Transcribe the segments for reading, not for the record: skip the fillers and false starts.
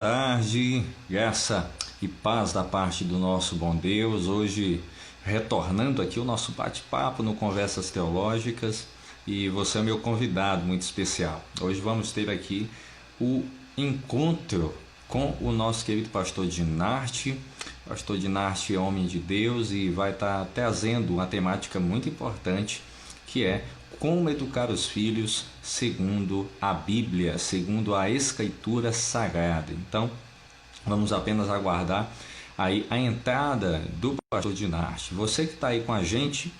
Tarde, graça e paz da parte do nosso bom Deus. Hoje, retornando aqui o nosso bate-papo no Conversas Teológicas, e você é meu convidado muito especial. Hoje vamos ter aqui o encontro com o nosso querido pastor Dinarte. Pastor Dinarte é homem de Deus e vai estar trazendo uma temática muito importante, que é como educar os filhos segundo a Bíblia, segundo a Escritura Sagrada. Então, vamos apenas aguardar aí a entrada do pastor Dinarte. Você que está aí com a gente,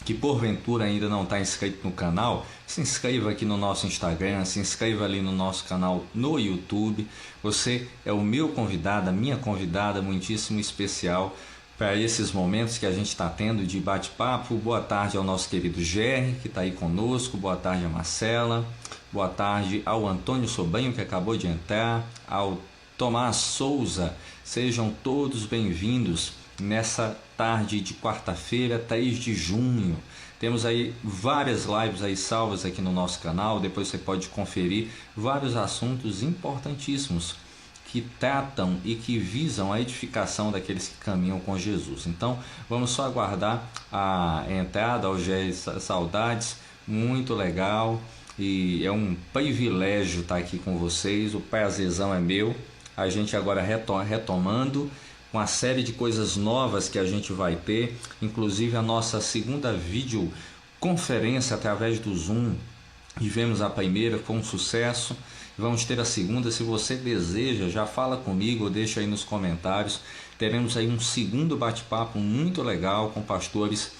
que porventura ainda não está inscrito no canal, se inscreva aqui no nosso Instagram, se inscreva ali no nosso canal no YouTube. Você é o meu convidado, a minha convidada muitíssimo especial para esses momentos que a gente está tendo de bate-papo. Boa tarde ao nosso querido Jerry, que está aí conosco. Boa tarde a Marcela. Boa tarde ao Antônio Sobrinho, que acabou de entrar. Ao Tomás Souza. Sejam todos bem-vindos nessa tarde de quarta-feira, 3 de junho. Temos aí várias lives aí salvas aqui no nosso canal. Depois você pode conferir vários assuntos importantíssimos que tratam e que visam a edificação daqueles que caminham com Jesus. Então, vamos só aguardar a entrada ao GE Saudades, muito legal, e é um privilégio estar aqui com vocês, o prazerzão é meu. A gente agora retomando com a série de coisas novas que a gente vai ter, inclusive a nossa segunda videoconferência através do Zoom. Tivemos a primeira, foi um sucesso. Vamos ter a segunda. Se você deseja, já fala comigo ou deixa aí nos comentários. Teremos aí um segundo bate-papo muito legal com pastores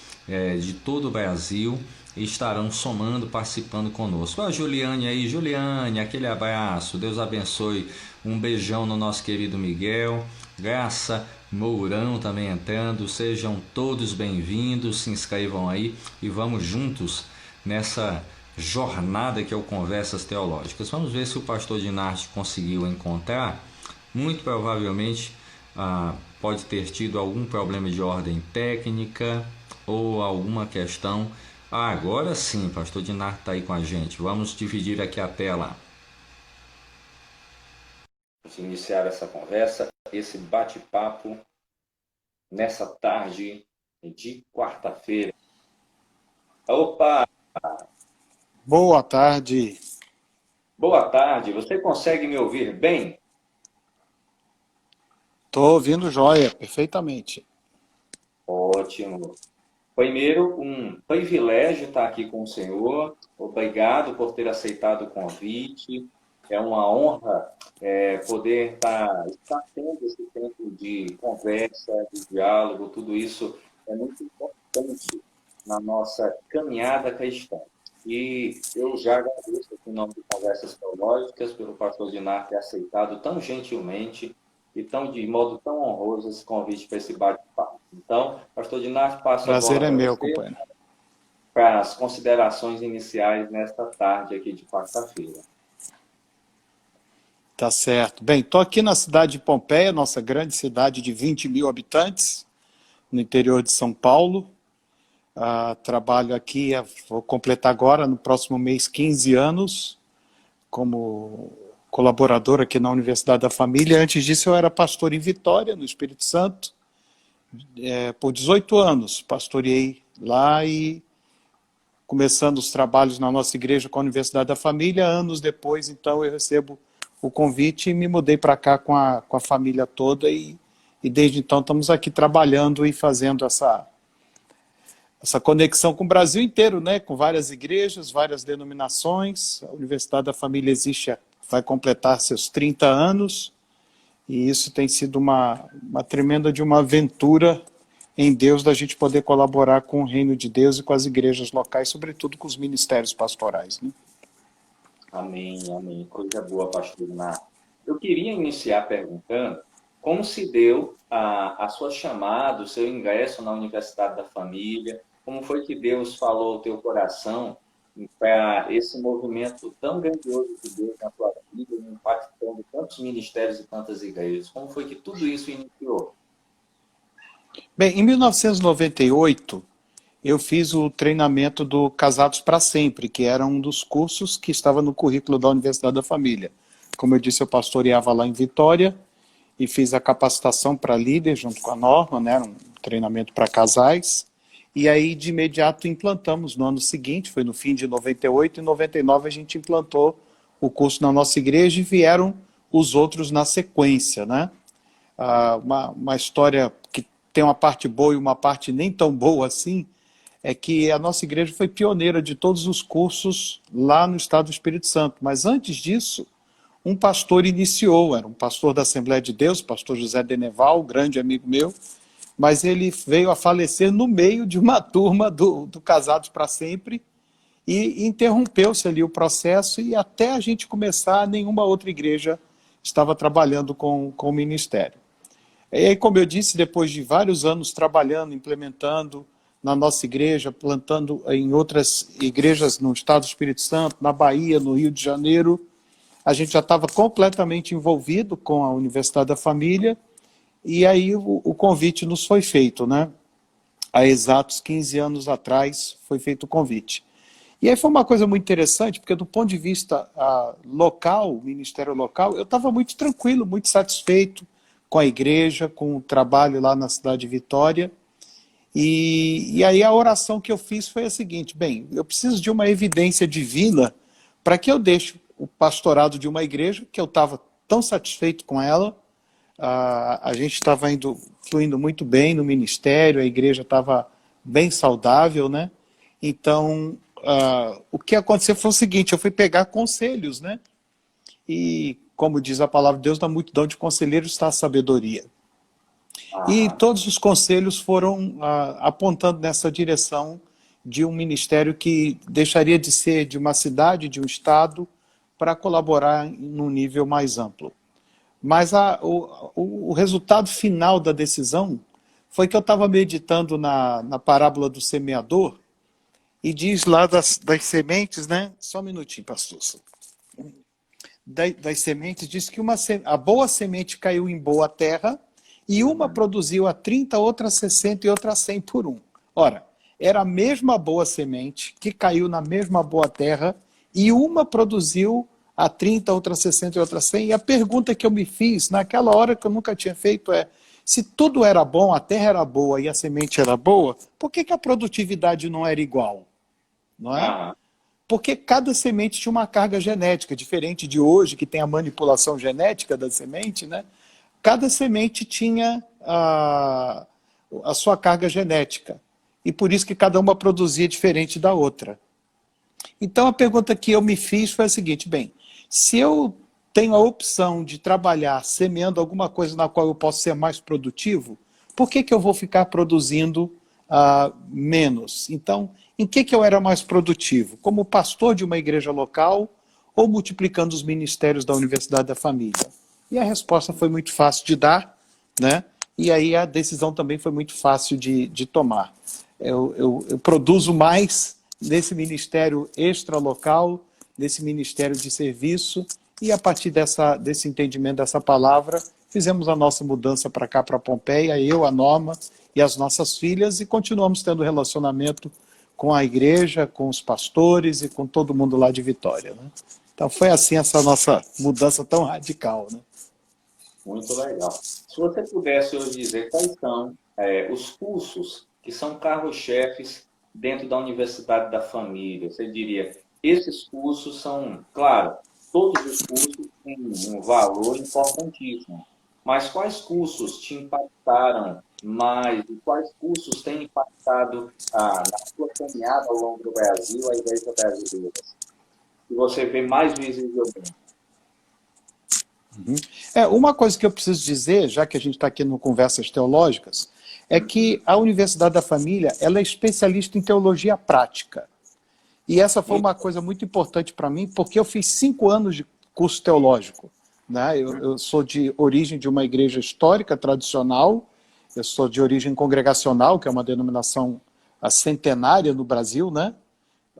de todo o Brasil e estarão somando, participando conosco. A Juliane aí, Juliane, aquele abraço, Deus abençoe. Um beijão no nosso querido Miguel. Graça Mourão também entrando. Sejam todos bem-vindos, se inscrevam aí e vamos juntos nessa jornada que é o Conversas Teológicas. Vamos ver se o pastor Dinarte conseguiu encontrar. Muito provavelmente pode ter tido algum problema de ordem técnica ou alguma questão. Agora sim, pastor Dinarte está aí com a gente. Vamos dividir aqui a tela. Vamos iniciar essa conversa, esse bate-papo nessa tarde de quarta-feira. Opa! Boa tarde. Boa tarde, você consegue me ouvir bem? Estou ouvindo jóia, perfeitamente. Ótimo. Primeiro, um privilégio estar aqui com o senhor. Obrigado por ter aceitado o convite. É uma honra poder estar tendo esse tempo de conversa, de diálogo. Tudo isso é muito importante na nossa caminhada cristã. E eu já agradeço aqui em nome de Conversas Teológicas pelo pastor Dinarte ter aceitado tão gentilmente e de modo tão honroso esse convite para esse bate-papo. Então, pastor Dinarte, passo a Prazer bola é para meu, você companheiro. para as considerações iniciais nesta tarde aqui de quarta-feira. Tá certo. Bem, estou aqui na cidade de Pompeia, nossa grande cidade de 20 mil habitantes, no interior de São Paulo. Trabalho aqui, vou completar agora, no próximo mês, 15 anos, como colaborador aqui na Universidade da Família. Antes disso, eu era pastor em Vitória, no Espírito Santo. Por 18 anos, pastoreei lá e começando os trabalhos na nossa igreja com a Universidade da Família. Anos depois, então, eu recebo o convite e me mudei para cá com a família toda e desde então estamos aqui trabalhando e fazendo essa conexão com o Brasil inteiro, né? Com várias igrejas, várias denominações. A Universidade da Família existe, vai completar seus 30 anos e isso tem sido uma tremenda de uma aventura em Deus, da gente poder colaborar com o reino de Deus e com as igrejas locais, sobretudo com os ministérios pastorais, né? Amém, amém. Coisa boa, pastor Dinarte. Eu queria iniciar perguntando como se deu a sua chamada, o seu ingresso na Universidade da Família, como foi que Deus falou ao teu coração para esse movimento tão grandioso de Deus na tua vida, impactando tantos ministérios e tantas igrejas. Como foi que tudo isso iniciou? Bem, em 1998, eu fiz o treinamento do Casados para Sempre, que era um dos cursos que estava no currículo da Universidade da Família. Como eu disse, eu pastoreava lá em Vitória e fiz a capacitação para líder junto com a Norma, né? Um treinamento para casais. E aí, de imediato, implantamos no ano seguinte, foi no fim de 98, e em 99 a gente implantou o curso na nossa igreja e vieram os outros na sequência, né? Uma história que tem uma parte boa e uma parte nem tão boa assim, é que a nossa igreja foi pioneira de todos os cursos lá no estado do Espírito Santo. Mas antes disso, um pastor iniciou, era um pastor da Assembleia de Deus, pastor José Deneval, grande amigo meu, mas ele veio a falecer no meio de uma turma do Casados para Sempre, e interrompeu-se ali o processo, e até a gente começar, nenhuma outra igreja estava trabalhando com o ministério. E aí, como eu disse, depois de vários anos trabalhando, implementando na nossa igreja, plantando em outras igrejas no estado do Espírito Santo, na Bahia, no Rio de Janeiro, a gente já estava completamente envolvido com a Universidade da Família, e aí o convite nos foi feito, né? Há exatos 15 anos atrás foi feito o convite. E aí foi uma coisa muito interessante, porque do ponto de vista local, ministério local, eu estava muito tranquilo, muito satisfeito com a igreja, com o trabalho lá na cidade de Vitória. E aí a oração que eu fiz foi a seguinte: bem, eu preciso de uma evidência divina para que eu deixe o pastorado de uma igreja, que eu estava tão satisfeito com ela, a gente estava fluindo muito bem no ministério, a igreja estava bem saudável, né? Então, o que aconteceu foi o seguinte: eu fui pegar conselhos, né? E, como diz a palavra de Deus, na multidão de conselheiros está a sabedoria. E todos os conselhos foram apontando nessa direção de um ministério que deixaria de ser de uma cidade, de um estado, para colaborar num nível mais amplo. Mas o resultado final da decisão foi que eu estava meditando na parábola do semeador, e diz lá das sementes, né? Só um minutinho, pastor. Das sementes, diz que a boa semente caiu em boa terra, e uma produziu a 30, outra a 60 e outra a 100 por um. Ora, era a mesma boa semente que caiu na mesma boa terra, e uma produziu a 30, outra a 60 e outra a 100. E a pergunta que eu me fiz naquela hora, que eu nunca tinha feito, é: se tudo era bom, a terra era boa e a semente era boa, por que a produtividade não era igual? Não é? Porque cada semente tinha uma carga genética, diferente de hoje, que tem a manipulação genética da semente, né? Cada semente tinha a sua carga genética, e por isso que cada uma produzia diferente da outra. Então a pergunta que eu me fiz foi a seguinte: bem, se eu tenho a opção de trabalhar semeando alguma coisa na qual eu posso ser mais produtivo, por que eu vou ficar produzindo menos? Então, em que eu era mais produtivo? Como pastor de uma igreja local ou multiplicando os ministérios da Universidade da Família? E a resposta foi muito fácil de dar, né? E aí a decisão também foi muito fácil de tomar. Eu produzo mais nesse ministério extralocal, nesse ministério de serviço, e a partir desse entendimento dessa palavra, fizemos a nossa mudança para cá, para Pompeia, eu, a Norma e as nossas filhas, e continuamos tendo relacionamento com a igreja, com os pastores e com todo mundo lá de Vitória, né? Então foi assim essa nossa mudança tão radical, né? Muito legal. Se você pudesse hoje dizer quais são os cursos que são carro-chefes dentro da Universidade da Família, você diria: esses cursos são, claro, todos os cursos têm um valor importantíssimo, mas quais cursos te impactaram mais e quais cursos têm impactado na sua caminhada ao longo do Brasil, a igreja brasileira, que você vê mais visivelmente? Uma coisa que eu preciso dizer, já que a gente está aqui no Conversas Teológicas, é que a Universidade da Família ela é especialista em teologia prática. E essa foi uma coisa muito importante para mim, porque eu fiz 5 anos de curso teológico, né? Eu sou de origem de uma igreja histórica, tradicional, eu sou de origem congregacional, que é uma denominação centenária no Brasil, né?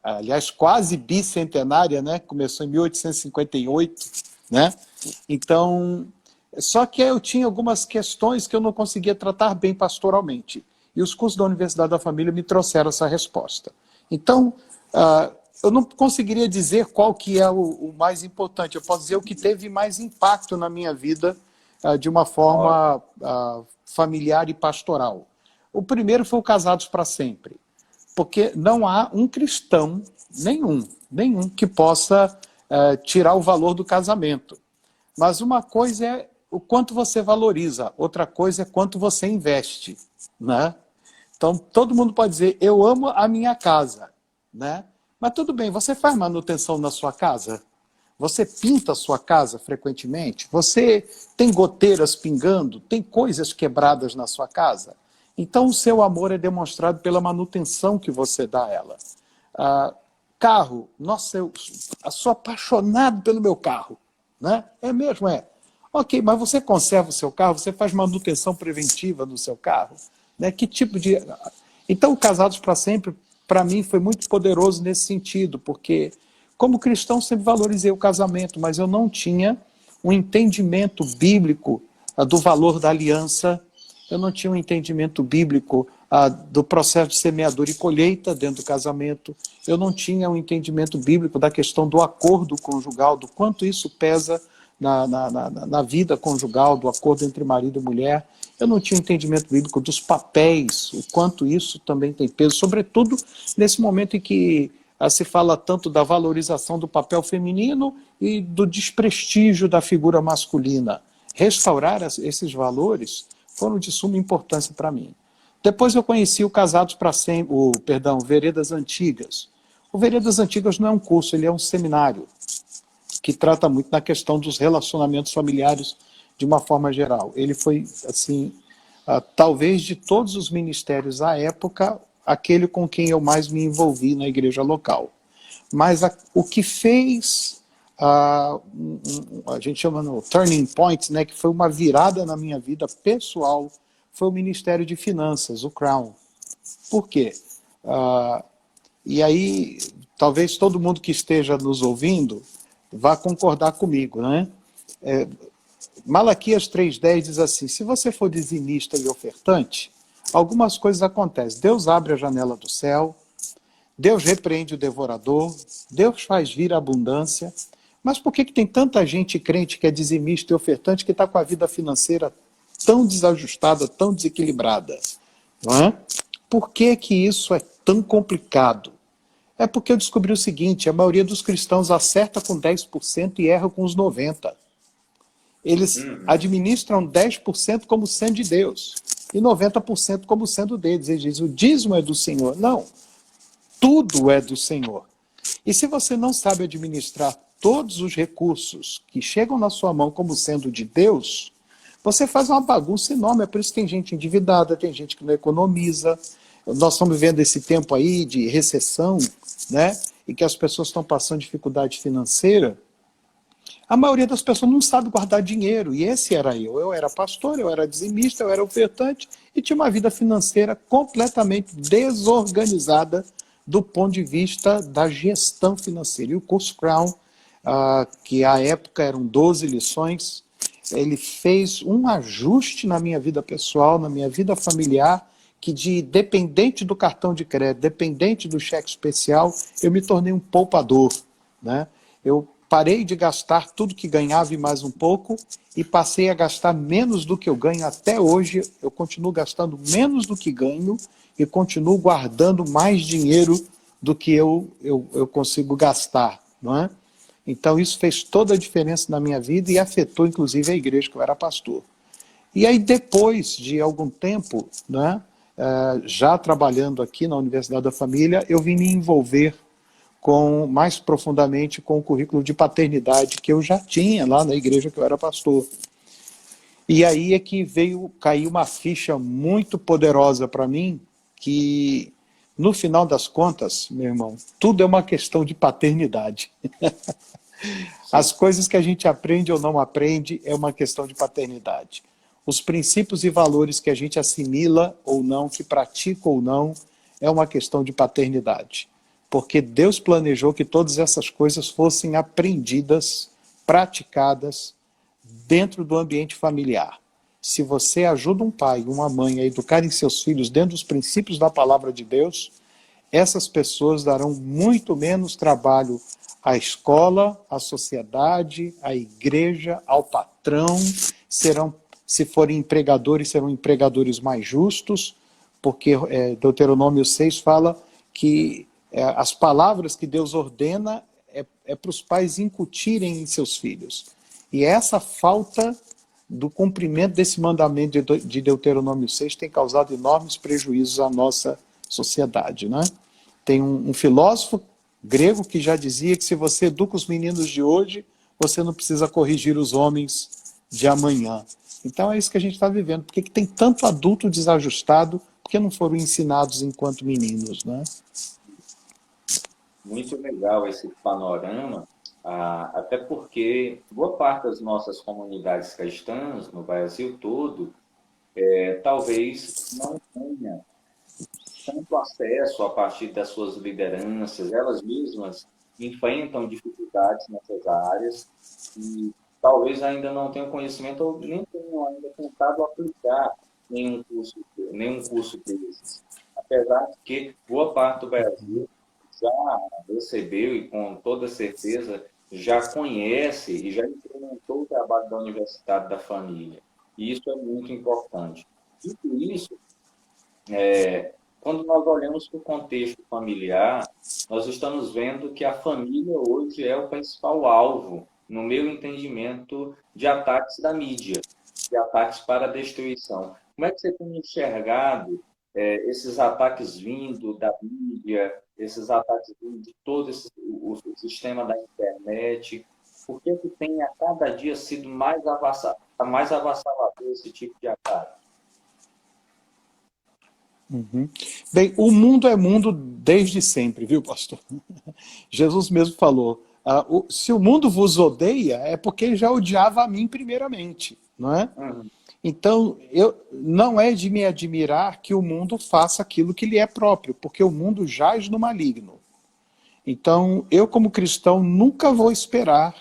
Aliás, quase bicentenária, né? Começou em 1858, né? Então, só que eu tinha algumas questões que eu não conseguia tratar bem pastoralmente. E os cursos da Universidade da Família me trouxeram essa resposta. Então, eu não conseguiria dizer qual que é o mais importante. Eu posso dizer o que teve mais impacto na minha vida de uma forma familiar e pastoral. O primeiro foi o Casados para Sempre, porque não há um cristão, nenhum, que possa tirar o valor do casamento. Mas uma coisa é o quanto você valoriza, outra coisa é quanto você investe, né? Então, todo mundo pode dizer, eu amo a minha casa, né? Mas tudo bem, você faz manutenção na sua casa? Você pinta a sua casa frequentemente? Você tem goteiras pingando? Tem coisas quebradas na sua casa? Então, o seu amor é demonstrado pela manutenção que você dá a ela. Carro, nossa, eu sou apaixonado pelo meu carro, né? É mesmo, é. Ok, mas você conserva o seu carro? Você faz manutenção preventiva no seu carro? Né? Que tipo de... Então, o Casados para Sempre, para mim, foi muito poderoso nesse sentido, porque, como cristão, sempre valorizei o casamento, mas eu não tinha um entendimento bíblico do valor da aliança, eu não tinha um entendimento bíblico do processo de semeadura e colheita dentro do casamento, eu não tinha um entendimento bíblico da questão do acordo conjugal, do quanto isso pesa na vida conjugal, do acordo entre marido e mulher. Eu não tinha entendimento bíblico dos papéis, o quanto isso também tem peso, sobretudo nesse momento em que se fala tanto da valorização do papel feminino e do desprestígio da figura masculina. Restaurar esses valores foram de suma importância para mim. Depois eu conheci o Casados para Sempre, Veredas Antigas. O Veredas Antigas não é um curso, ele é um seminário que trata muito da questão dos relacionamentos familiares de uma forma geral. Ele foi, assim, talvez de todos os ministérios à época, aquele com quem eu mais me envolvi na igreja local. Mas o que fez, a gente chama no turning point, né, que foi uma virada na minha vida pessoal, foi o Ministério de Finanças, o Crown. Por quê? E aí, talvez todo mundo que esteja nos ouvindo vá concordar comigo, né? Malaquias 3,10 diz assim, se você for dizimista e ofertante, algumas coisas acontecem. Deus abre a janela do céu, Deus repreende o devorador, Deus faz vir a abundância. Mas por que tem tanta gente crente que é dizimista e ofertante que está com a vida financeira tão desajustada, tão desequilibrada? Não é? Por que isso é tão complicado? É porque eu descobri o seguinte, a maioria dos cristãos acerta com 10% e erra com os 90%. Eles administram 10% como sendo de Deus e 90% como sendo deles. Eles dizem, o dízimo é do Senhor. Não, tudo é do Senhor. E se você não sabe administrar todos os recursos que chegam na sua mão como sendo de Deus, você faz uma bagunça enorme. É por isso que tem gente endividada, tem gente que não economiza. Nós estamos vivendo esse tempo aí de recessão, né? E que as pessoas estão passando dificuldade financeira. A maioria das pessoas não sabe guardar dinheiro, e esse era eu. Eu era pastor, eu era dizimista, eu era ofertante, e tinha uma vida financeira completamente desorganizada do ponto de vista da gestão financeira. E o curso Crown, que à época eram 12 lições, ele fez um ajuste na minha vida pessoal, na minha vida familiar, que dependente do cartão de crédito, dependente do cheque especial, eu me tornei um poupador, né? Eu parei de gastar tudo que ganhava e mais um pouco e passei a gastar menos do que eu ganho. Até hoje eu continuo gastando menos do que ganho e continuo guardando mais dinheiro do que eu consigo gastar, não é? Então isso fez toda a diferença na minha vida e afetou inclusive a igreja que eu era pastor. E aí depois de algum tempo, né, já trabalhando aqui na Universidade da Família, eu vim me envolver mais profundamente com o currículo de paternidade que eu já tinha lá na igreja que eu era pastor. E aí é que veio cair uma ficha muito poderosa para mim, que no final das contas, meu irmão, tudo é uma questão de paternidade. As coisas que a gente aprende ou não aprende é uma questão de paternidade. Os princípios e valores que a gente assimila ou não, que pratica ou não, é uma questão de paternidade. Porque Deus planejou que todas essas coisas fossem aprendidas, praticadas dentro do ambiente familiar. Se você ajuda um pai e uma mãe a educarem seus filhos dentro dos princípios da palavra de Deus, essas pessoas darão muito menos trabalho à escola, à sociedade, à igreja, ao patrão, serão, se forem empregadores, serão empregadores mais justos, porque Deuteronômio 6 fala que as palavras que Deus ordena é para os pais incutirem em seus filhos. E essa falta do cumprimento desse mandamento de Deuteronômio 6 tem causado enormes prejuízos à nossa sociedade, né? Tem um filósofo grego que já dizia que se você educa os meninos de hoje, você não precisa corrigir os homens de amanhã. Então é isso que a gente está vivendo. Por que tem tanto adulto desajustado? Porque não foram ensinados enquanto meninos, né? Muito legal esse panorama, até porque boa parte das nossas comunidades cristãs no Brasil todo talvez não tenha tanto acesso a partir das suas lideranças, elas mesmas enfrentam dificuldades nessas áreas e talvez ainda não tenham conhecimento ou nem tenham ainda tentado aplicar nenhum curso desses. Apesar de que boa parte do Brasil já recebeu e com toda certeza já conhece e já implementou o trabalho da Universidade da Família. E isso é muito importante. Dito isso, quando nós olhamos para o contexto familiar, nós estamos vendo que a família hoje é o principal alvo, no meu entendimento, de ataques da mídia, de ataques para a destruição. Como é que você tem enxergado esses ataques vindo da mídia, esses ataques vindo de todo o sistema da internet? Por que tem a cada dia sido mais avassalador esse tipo de ataque? Uhum. Bem, o mundo é mundo desde sempre, viu, pastor? Jesus mesmo falou, se o mundo vos odeia, é porque ele já odiava a mim primeiramente, não é? Uhum. Então, não é de me admirar que o mundo faça aquilo que lhe é próprio, porque o mundo jaz no maligno. Então, eu como cristão nunca vou esperar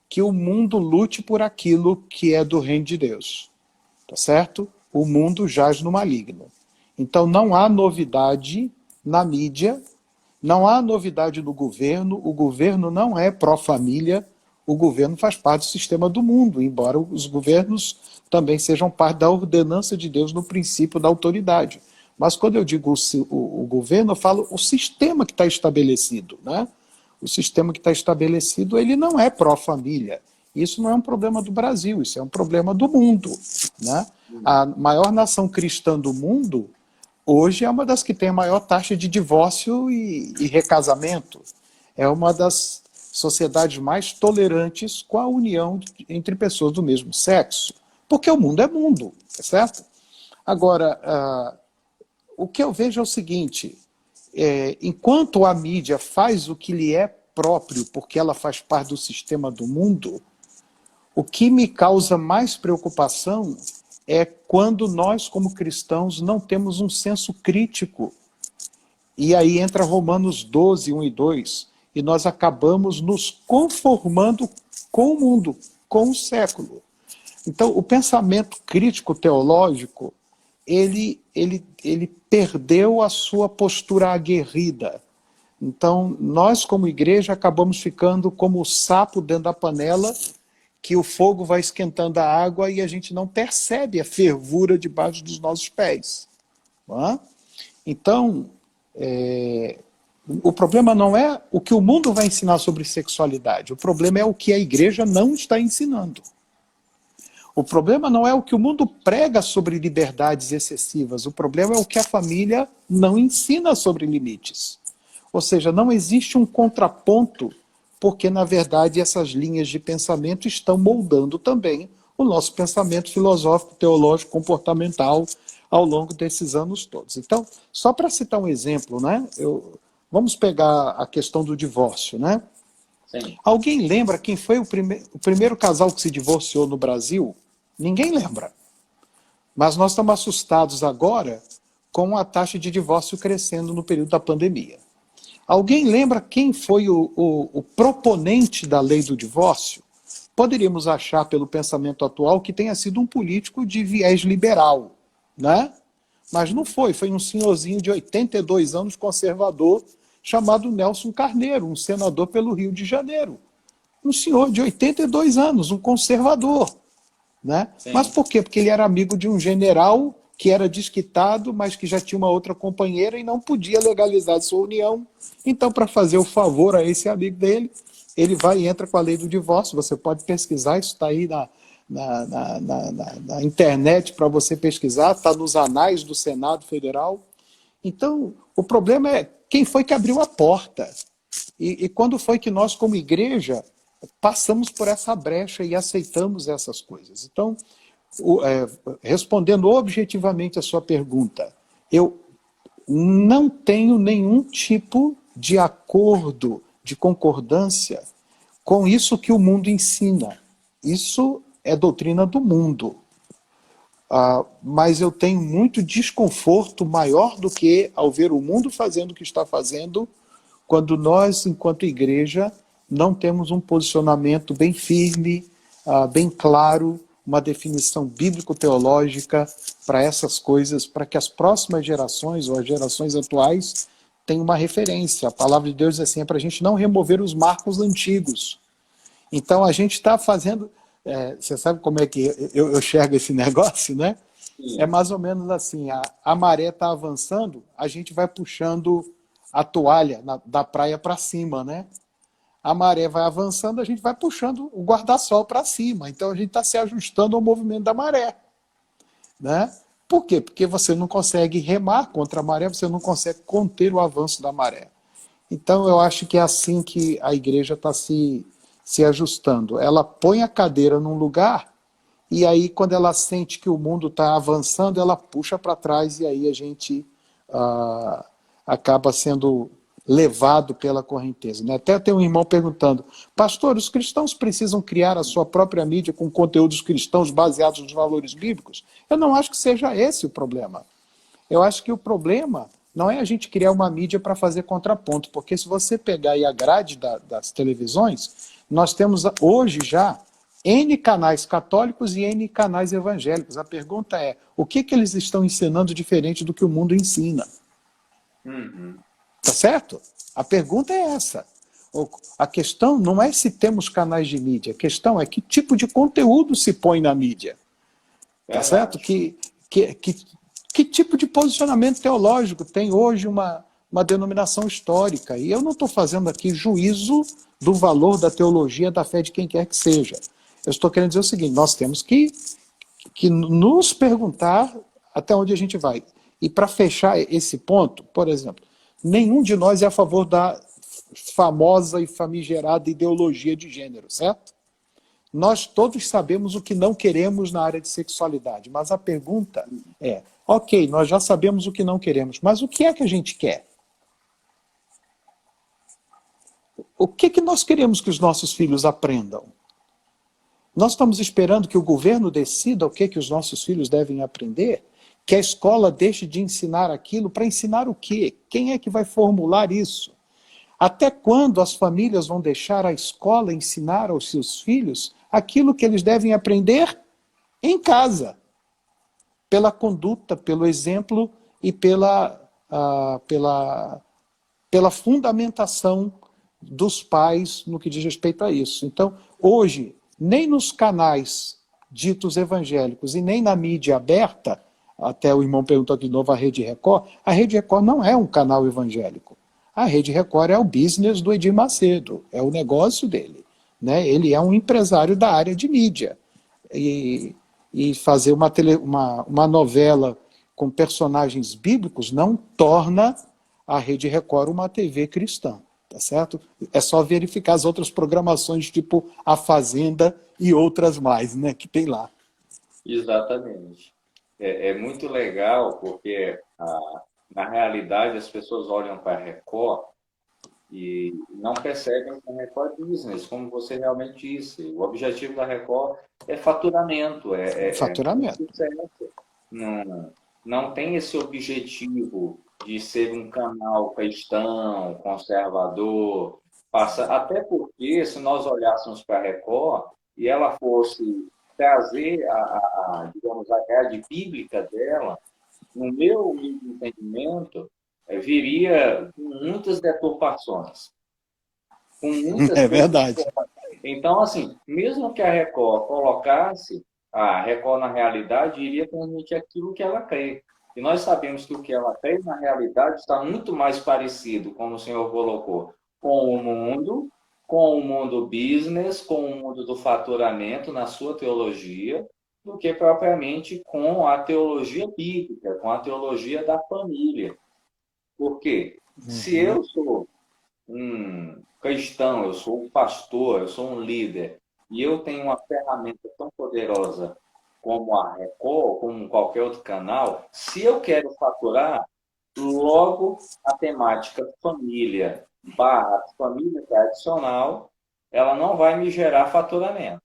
que o mundo lute por aquilo que é do reino de Deus, tá certo? O mundo jaz no maligno. Então não há novidade na mídia, não há novidade no governo, o governo não é pró-família, o governo faz parte do sistema do mundo, embora os governos também sejam parte da ordenança de Deus no princípio da autoridade. Mas quando eu digo o governo, eu falo o sistema que está estabelecido, né? O sistema que está estabelecido, ele não é pró-família. Isso não é um problema do Brasil, isso é um problema do mundo, né? A maior nação cristã do mundo hoje é uma das que tem a maior taxa de divórcio e recasamento. É uma das sociedades mais tolerantes com a união entre pessoas do mesmo sexo. Porque o mundo é mundo, tá certo? Agora, o que eu vejo é o seguinte, enquanto a mídia faz o que lhe é próprio, porque ela faz parte do sistema do mundo, o que me causa mais preocupação é quando nós, como cristãos, não temos um senso crítico. E aí entra Romanos 12, 1 e 2, e nós acabamos nos conformando com o mundo, com o século. Então, o pensamento crítico teológico, ele perdeu a sua postura aguerrida. Então, nós, como igreja, acabamos ficando como o sapo dentro da panela, que o fogo vai esquentando a água e a gente não percebe a fervura debaixo dos nossos pés. Não é? Então, o problema não é o que o mundo vai ensinar sobre sexualidade, o problema é o que a igreja não está ensinando. O problema não é o que o mundo prega sobre liberdades excessivas, o problema é o que a família não ensina sobre limites. Ou seja, não existe um contraponto, porque, na verdade, essas linhas de pensamento estão moldando também o nosso pensamento filosófico, teológico, comportamental ao longo desses anos todos. Então, só para citar um exemplo, né? Vamos pegar a questão do divórcio, né? Sim. Alguém lembra quem foi o primeiro casal que se divorciou no Brasil? Ninguém lembra. Mas nós estamos assustados agora com a taxa de divórcio crescendo no período da pandemia. Alguém lembra quem foi o proponente da lei do divórcio? Poderíamos achar, pelo pensamento atual, que tenha sido um político de viés liberal, né? Mas não foi, foi um senhorzinho de 82 anos, conservador, chamado Nelson Carneiro, um senador pelo Rio de Janeiro. Um senhor de 82 anos, um conservador. Né? Mas por quê? Porque ele era amigo de um general que era desquitado, mas que já tinha uma outra companheira e não podia legalizar sua união. Então, para fazer o favor a esse amigo dele, ele vai e entra com a lei do divórcio. Você pode pesquisar, isso está aí na internet para você pesquisar, está nos anais do Senado Federal. Então, o problema é quem foi que abriu a porta. E quando foi que nós, como igreja, passamos por essa brecha e aceitamos essas coisas. Então, respondendo objetivamente a sua pergunta, eu não tenho nenhum tipo de acordo, de concordância com isso que o mundo ensina. Isso é doutrina do mundo. Mas eu tenho muito desconforto maior do que ao ver o mundo fazendo o que está fazendo, quando nós, enquanto igreja, não temos um posicionamento bem firme, bem claro, uma definição bíblico-teológica para essas coisas, para que as próximas gerações ou as gerações atuais tenham uma referência. A palavra de Deus diz assim, é para a gente não remover os marcos antigos. Então a gente está fazendo... você sabe como é que eu enxergo esse negócio, né? Sim. É mais ou menos assim, a maré está avançando, a gente vai puxando a toalha da praia para cima, né? A maré vai avançando, a gente vai puxando o guarda-sol para cima. Então a gente está se ajustando ao movimento da maré. Né? Por quê? Porque você não consegue remar contra a maré, você não consegue conter o avanço da maré. Então eu acho que é assim que a igreja está se ajustando. Ela põe a cadeira num lugar e aí quando ela sente que o mundo está avançando, ela puxa para trás e aí a gente acaba sendo levado pela correnteza. Né? Até tem um irmão perguntando, pastor, os cristãos precisam criar a sua própria mídia com conteúdos cristãos baseados nos valores bíblicos? Eu não acho que seja esse o problema. Eu acho que o problema não é a gente criar uma mídia para fazer contraponto, porque se você pegar aí a grade das televisões, nós temos hoje já N canais católicos e N canais evangélicos. A pergunta é, o que eles estão ensinando diferente do que o mundo ensina? Tá certo? A pergunta é essa. A questão não é se temos canais de mídia, a questão é que tipo de conteúdo se põe na mídia. Tá certo? Que tipo de posicionamento teológico tem hoje uma denominação histórica? E eu não estou fazendo aqui juízo do valor da teologia, da fé de quem quer que seja. Eu estou querendo dizer o seguinte, nós temos que nos perguntar até onde a gente vai. E para fechar esse ponto, por exemplo, nenhum de nós é a favor da famosa e famigerada ideologia de gênero, certo? Nós todos sabemos o que não queremos na área de sexualidade, mas a pergunta é, ok, nós já sabemos o que não queremos, mas o que é que a gente quer? O que nós queremos que os nossos filhos aprendam? Nós estamos esperando que o governo decida o que os nossos filhos devem aprender? Que a escola deixe de ensinar aquilo para ensinar o quê? Quem é que vai formular isso? Até quando as famílias vão deixar a escola ensinar aos seus filhos aquilo que eles devem aprender em casa? Pela conduta, pelo exemplo e pela fundamentação dos pais no que diz respeito a isso. Então, hoje, nem nos canais ditos evangélicos e nem na mídia aberta, até o irmão perguntou aqui de novo a Rede Record não é um canal evangélico. A Rede Record é o business do Edir Macedo, é o negócio dele. Né? Ele é um empresário da área de mídia. E fazer uma novela com personagens bíblicos não torna a Rede Record uma TV cristã. Tá certo? É só verificar as outras programações, tipo A Fazenda e outras mais, né, que tem lá. Exatamente. É muito legal, porque na realidade as pessoas olham para a Record e não percebem que a Record é business, como você realmente disse. O objetivo da Record é faturamento. Faturamento. Não tem esse objetivo de ser um canal cristão, conservador. Até porque, se nós olhássemos para a Record e ela fosse trazer digamos, a grade bíblica dela, no meu humilde entendimento, viria com muitas deturpações, com muitas É verdade. deturpações. Então, assim, mesmo que a Record colocasse, a Record, na realidade, iria transmitir aquilo que ela crê. E nós sabemos que o que ela crê, na realidade, está muito mais parecido, como o senhor colocou, com o mundo business, com o mundo do faturamento na sua teologia, do que propriamente com a teologia bíblica, com a teologia da família. Por quê? Se Uhum. eu sou um cristão, eu sou um pastor, eu sou um líder, e eu tenho uma ferramenta tão poderosa como a Record, como qualquer outro canal, se eu quero faturar, logo a temática família barra família tradicional, ela não vai me gerar faturamento.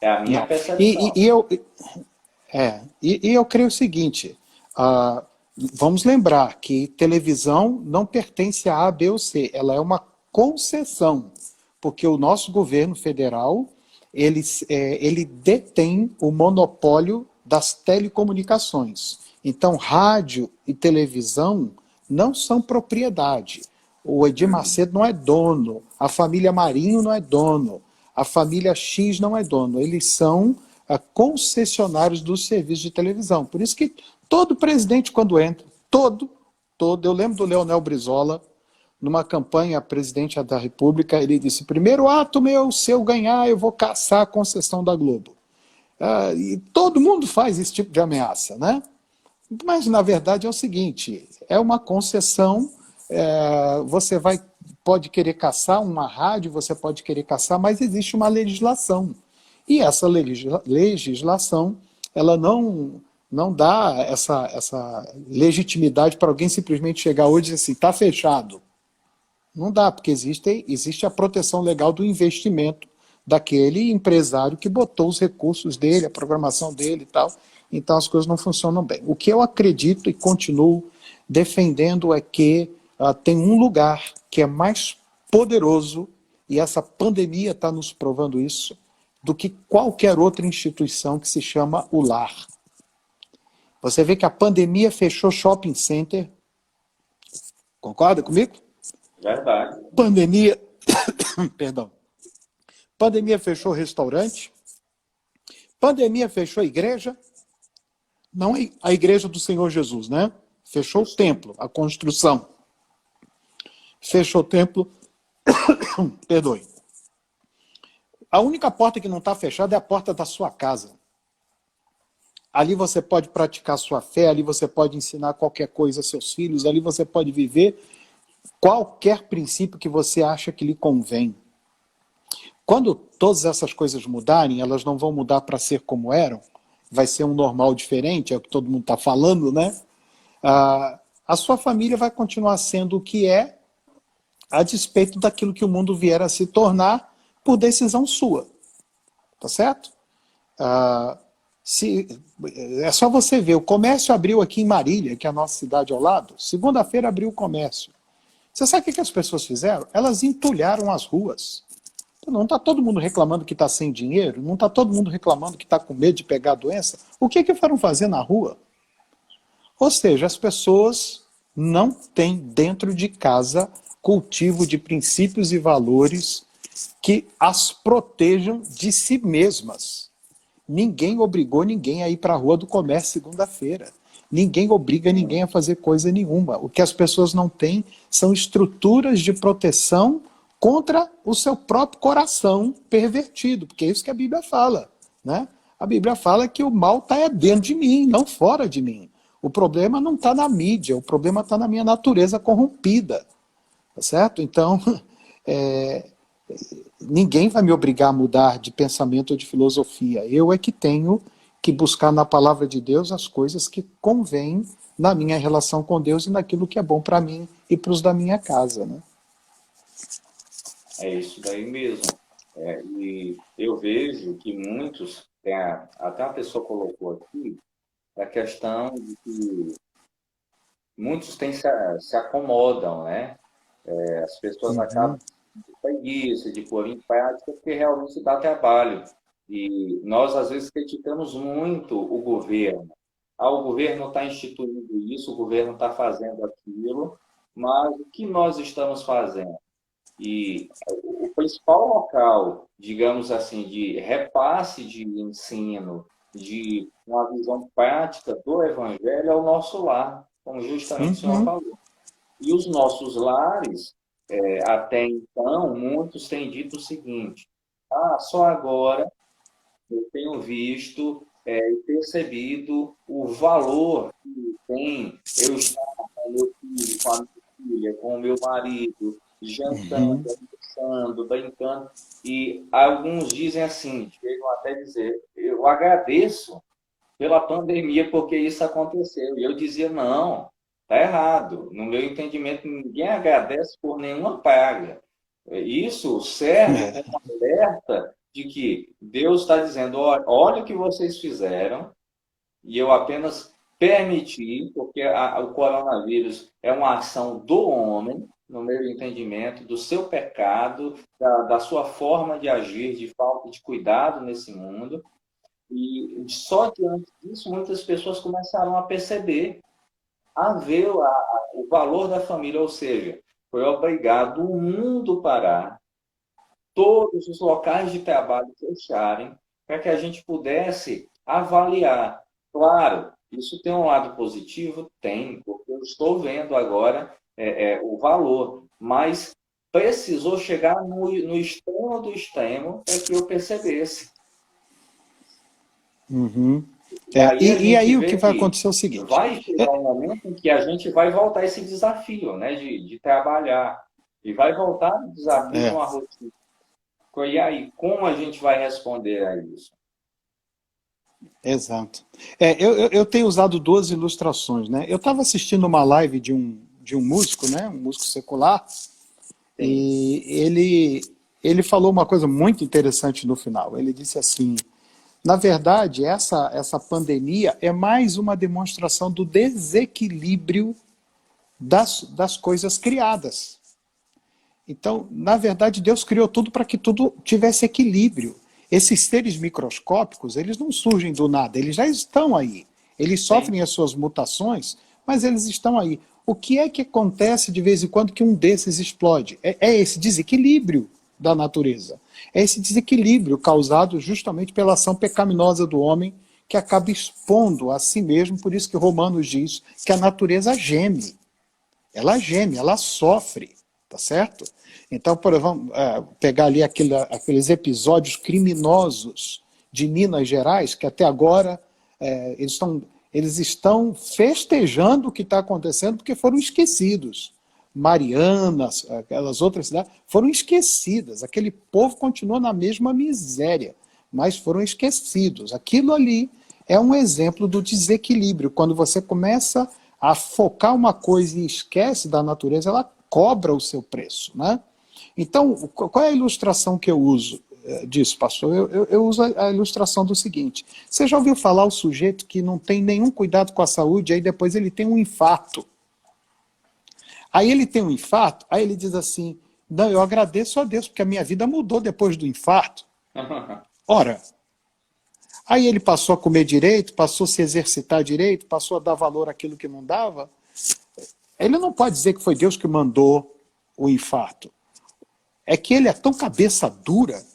É a minha Não. E, percepção. e, e eu, e eu creio o seguinte: ah, vamos lembrar que televisão não pertence a A, B ou C, ela é uma concessão, porque o nosso governo federal ele detém o monopólio das telecomunicações. Então, rádio e televisão não são propriedade. O Edir Macedo não é dono, a família Marinho não é dono, a família X não é dono. Eles são concessionários dos serviços de televisão. Por isso que todo presidente, quando entra, todo, eu lembro do Leonel Brizola, numa campanha presidente da República, ele disse: primeiro ato meu, se eu ganhar, eu vou caçar a concessão da Globo. E todo mundo faz esse tipo de ameaça, né? Mas, na verdade, é o seguinte, é uma concessão, você pode querer caçar uma rádio, você pode querer caçar, mas existe uma legislação. E essa legislação, ela não dá essa legitimidade para alguém simplesmente chegar hoje e dizer assim, está fechado. Não dá, porque existe a proteção legal do investimento daquele empresário que botou os recursos dele, a programação dele e tal. Então as coisas não funcionam bem. O que eu acredito e continuo defendendo é que tem um lugar que é mais poderoso, e essa pandemia está nos provando isso, do que qualquer outra instituição, que se chama o lar. Você vê que a pandemia fechou shopping center. Concorda comigo? Verdade. Pandemia, perdão. Pandemia fechou restaurante. Pandemia fechou a igreja. Não a igreja do Senhor Jesus, né? Fechou o templo, a construção. Fechou o templo. Perdoe. A única porta que não está fechada é a porta da sua casa. Ali você pode praticar sua fé, ali você pode ensinar qualquer coisa a seus filhos, ali você pode viver qualquer princípio que você acha que lhe convém. Quando todas essas coisas mudarem, elas não vão mudar para ser como eram, vai ser um normal diferente, é o que todo mundo está falando, né? A sua família vai continuar sendo o que é, a despeito daquilo que o mundo vier a se tornar por decisão sua. Tá certo? É só você ver, o comércio abriu aqui em Marília, que é a nossa cidade ao lado, segunda-feira abriu o comércio. Você sabe o que as pessoas fizeram? Elas entulharam as ruas. Não está todo mundo reclamando que está sem dinheiro? Não está todo mundo reclamando que está com medo de pegar a doença? O que foram fazer na rua? Ou seja, as pessoas não têm dentro de casa cultivo de princípios e valores que as protejam de si mesmas. Ninguém obrigou ninguém a ir para a rua do comércio segunda-feira. Ninguém obriga ninguém a fazer coisa nenhuma. O que as pessoas não têm são estruturas de proteção contra o seu próprio coração pervertido, porque é isso que a Bíblia fala, né? A Bíblia fala que o mal está dentro de mim, não fora de mim. O problema não está na mídia, o problema está na minha natureza corrompida, tá certo? Então, ninguém vai me obrigar a mudar de pensamento ou de filosofia. Eu é que tenho que buscar na palavra de Deus as coisas que convêm na minha relação com Deus e naquilo que é bom para mim e para os da minha casa, né? É isso daí mesmo. E eu vejo que muitos, até a pessoa colocou aqui, a questão de que muitos se acomodam, né? As pessoas acabam de preguiça, de pôr em prática, porque realmente dá trabalho. E nós, às vezes, criticamos muito o governo. o governo está instituindo isso, o governo está fazendo aquilo, mas o que nós estamos fazendo? E o principal local, digamos assim, de repasse de ensino, de uma visão prática do Evangelho é o nosso lar, como justamente o senhor falou. E os nossos lares, até então, muitos têm dito o seguinte: só agora eu tenho visto e percebido o valor que tem eu estar com o meu filho, com a minha filha, com o meu marido, jantando, almoçando, brincando. E alguns dizem assim, chegam até dizer, eu agradeço pela pandemia porque isso aconteceu. E eu dizia, não, está errado. No meu entendimento, ninguém agradece por nenhuma praga. Isso serve como alerta de que Deus está dizendo, olha o que vocês fizeram, e eu apenas permiti, porque o coronavírus é uma ação do homem, no meu entendimento, do seu pecado, da sua forma de agir, de falta de cuidado nesse mundo. E só diante disso, muitas pessoas começaram a perceber, a ver o valor da família, ou seja, foi obrigado o mundo parar, todos os locais de trabalho fecharem, para que a gente pudesse avaliar. Claro, isso tem um lado positivo? Tem, porque eu estou vendo agora o valor, mas precisou chegar no extremo do extremo para que eu percebesse. E aí o que vai acontecer é o seguinte: vai chegar um momento em que a gente vai voltar a esse desafio, né, de trabalhar, e vai voltar o desafio de uma rotina. E aí, como a gente vai responder a isso? Exato. Eu tenho usado duas ilustrações, né? Eu estava assistindo uma live de um músico, né? Um músico secular, e ele falou uma coisa muito interessante no final. Ele disse assim: na verdade, essa pandemia é mais uma demonstração do desequilíbrio das coisas criadas. Então, na verdade, Deus criou tudo para que tudo tivesse equilíbrio. Esses seres microscópicos, eles não surgem do nada, eles já estão aí. Eles sofrem as suas mutações, mas eles estão aí. O que é que acontece de vez em quando que um desses explode? É esse desequilíbrio da natureza. É esse desequilíbrio causado justamente pela ação pecaminosa do homem, que acaba expondo a si mesmo. Por isso que Romanos diz que a natureza geme. Ela geme, ela sofre, tá certo? Então, vamos pegar ali aqueles episódios criminosos de Minas Gerais, que até agora eles estão festejando o que está acontecendo porque foram esquecidos. Marianas, aquelas outras cidades, foram esquecidas. Aquele povo continua na mesma miséria, mas foram esquecidos. Aquilo ali é um exemplo do desequilíbrio. Quando você começa a focar uma coisa e esquece da natureza, ela cobra o seu preço, né? Então, qual é a ilustração que eu uso disso, pastor? Eu uso a ilustração do seguinte: você já ouviu falar o sujeito que não tem nenhum cuidado com a saúde, aí depois ele tem um infarto? Aí ele tem um infarto, aí ele diz assim: não, eu agradeço a Deus, porque a minha vida mudou depois do infarto. Ora, aí ele passou a comer direito, passou a se exercitar direito, passou a dar valor àquilo que não dava. Ele não pode dizer que foi Deus que mandou o infarto. É que ele é tão cabeça dura,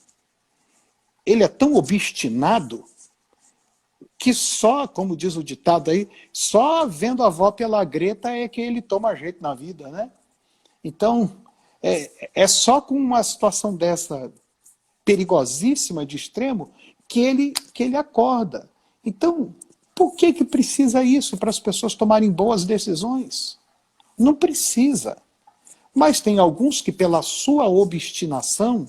ele é tão obstinado, que só, como diz o ditado aí, só vendo a avó pela greta é que ele toma jeito na vida, né? Então, é só com uma situação dessa perigosíssima de extremo que ele acorda. Então, por que precisa isso para as pessoas tomarem boas decisões? Não precisa. Mas tem alguns que, pela sua obstinação,